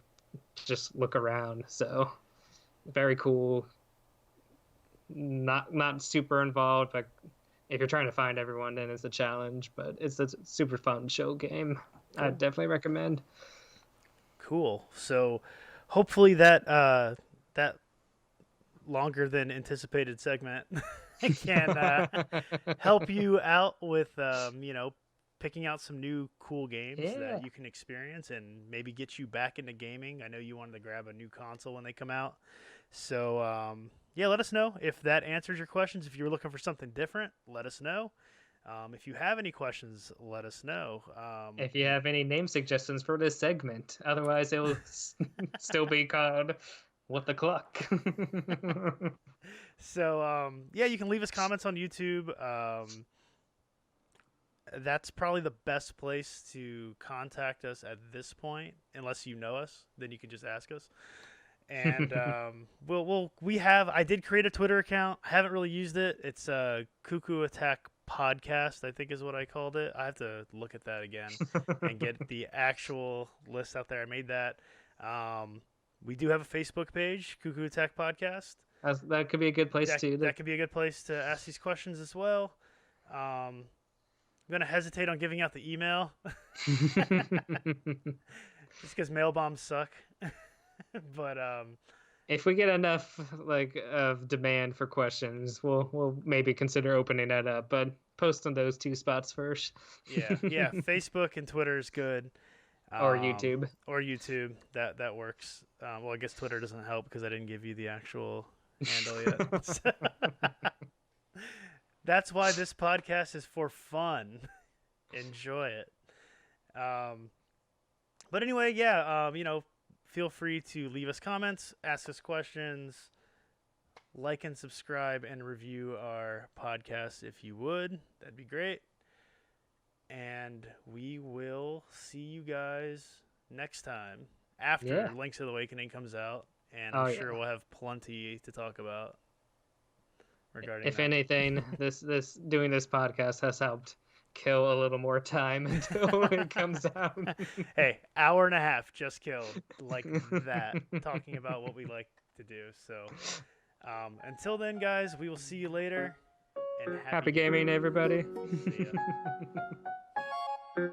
just look around. So very cool. Not super involved, but if you're trying to find everyone, then it's a challenge, but it's a super fun show game. Cool. I'd definitely recommend. Cool. So hopefully that that longer than anticipated segment can help you out with picking out some new cool games that you can experience and maybe get you back into gaming. I know you wanted to grab a new console when they come out. So, let us know if that answers your questions. If you're looking for something different, let us know. If you have any questions, let us know. If you have any name suggestions for this segment, otherwise it will still be called What the Cluck. So, you can leave us comments on YouTube. That's probably the best place to contact us at this point, unless you know us. Then you can just ask us. And I did create a Twitter account. I haven't really used it. It's Cucco Attack Podcast, I think is what I called it. I have to look at that again and get the actual list out there. I made that. We do have a Facebook page, Cucco Attack Podcast. That could be a good place too. That could be a good place to ask these questions as well. I'm going to hesitate on giving out the email. Just because mail bombs suck. But if we get enough of demand for questions, we'll maybe consider opening that up. But post on those two spots first. Yeah. Facebook and Twitter is good. Or YouTube. That works. Well, I guess Twitter doesn't help because I didn't give you the actual handle yet. That's why this podcast is for fun. Enjoy it. But anyway, feel free to leave us comments, ask us questions, like and subscribe, and review our podcast if you would. That'd be great. And we will see you guys next time after Link's Awakening comes out. And I'm sure we'll have plenty to talk about regarding If anything, this doing this podcast has helped kill a little more time until it comes out. Hey, hour and a half just killed like that, talking about what we like to do. So until then, guys, we will see you later. And happy gaming, everybody. See ya.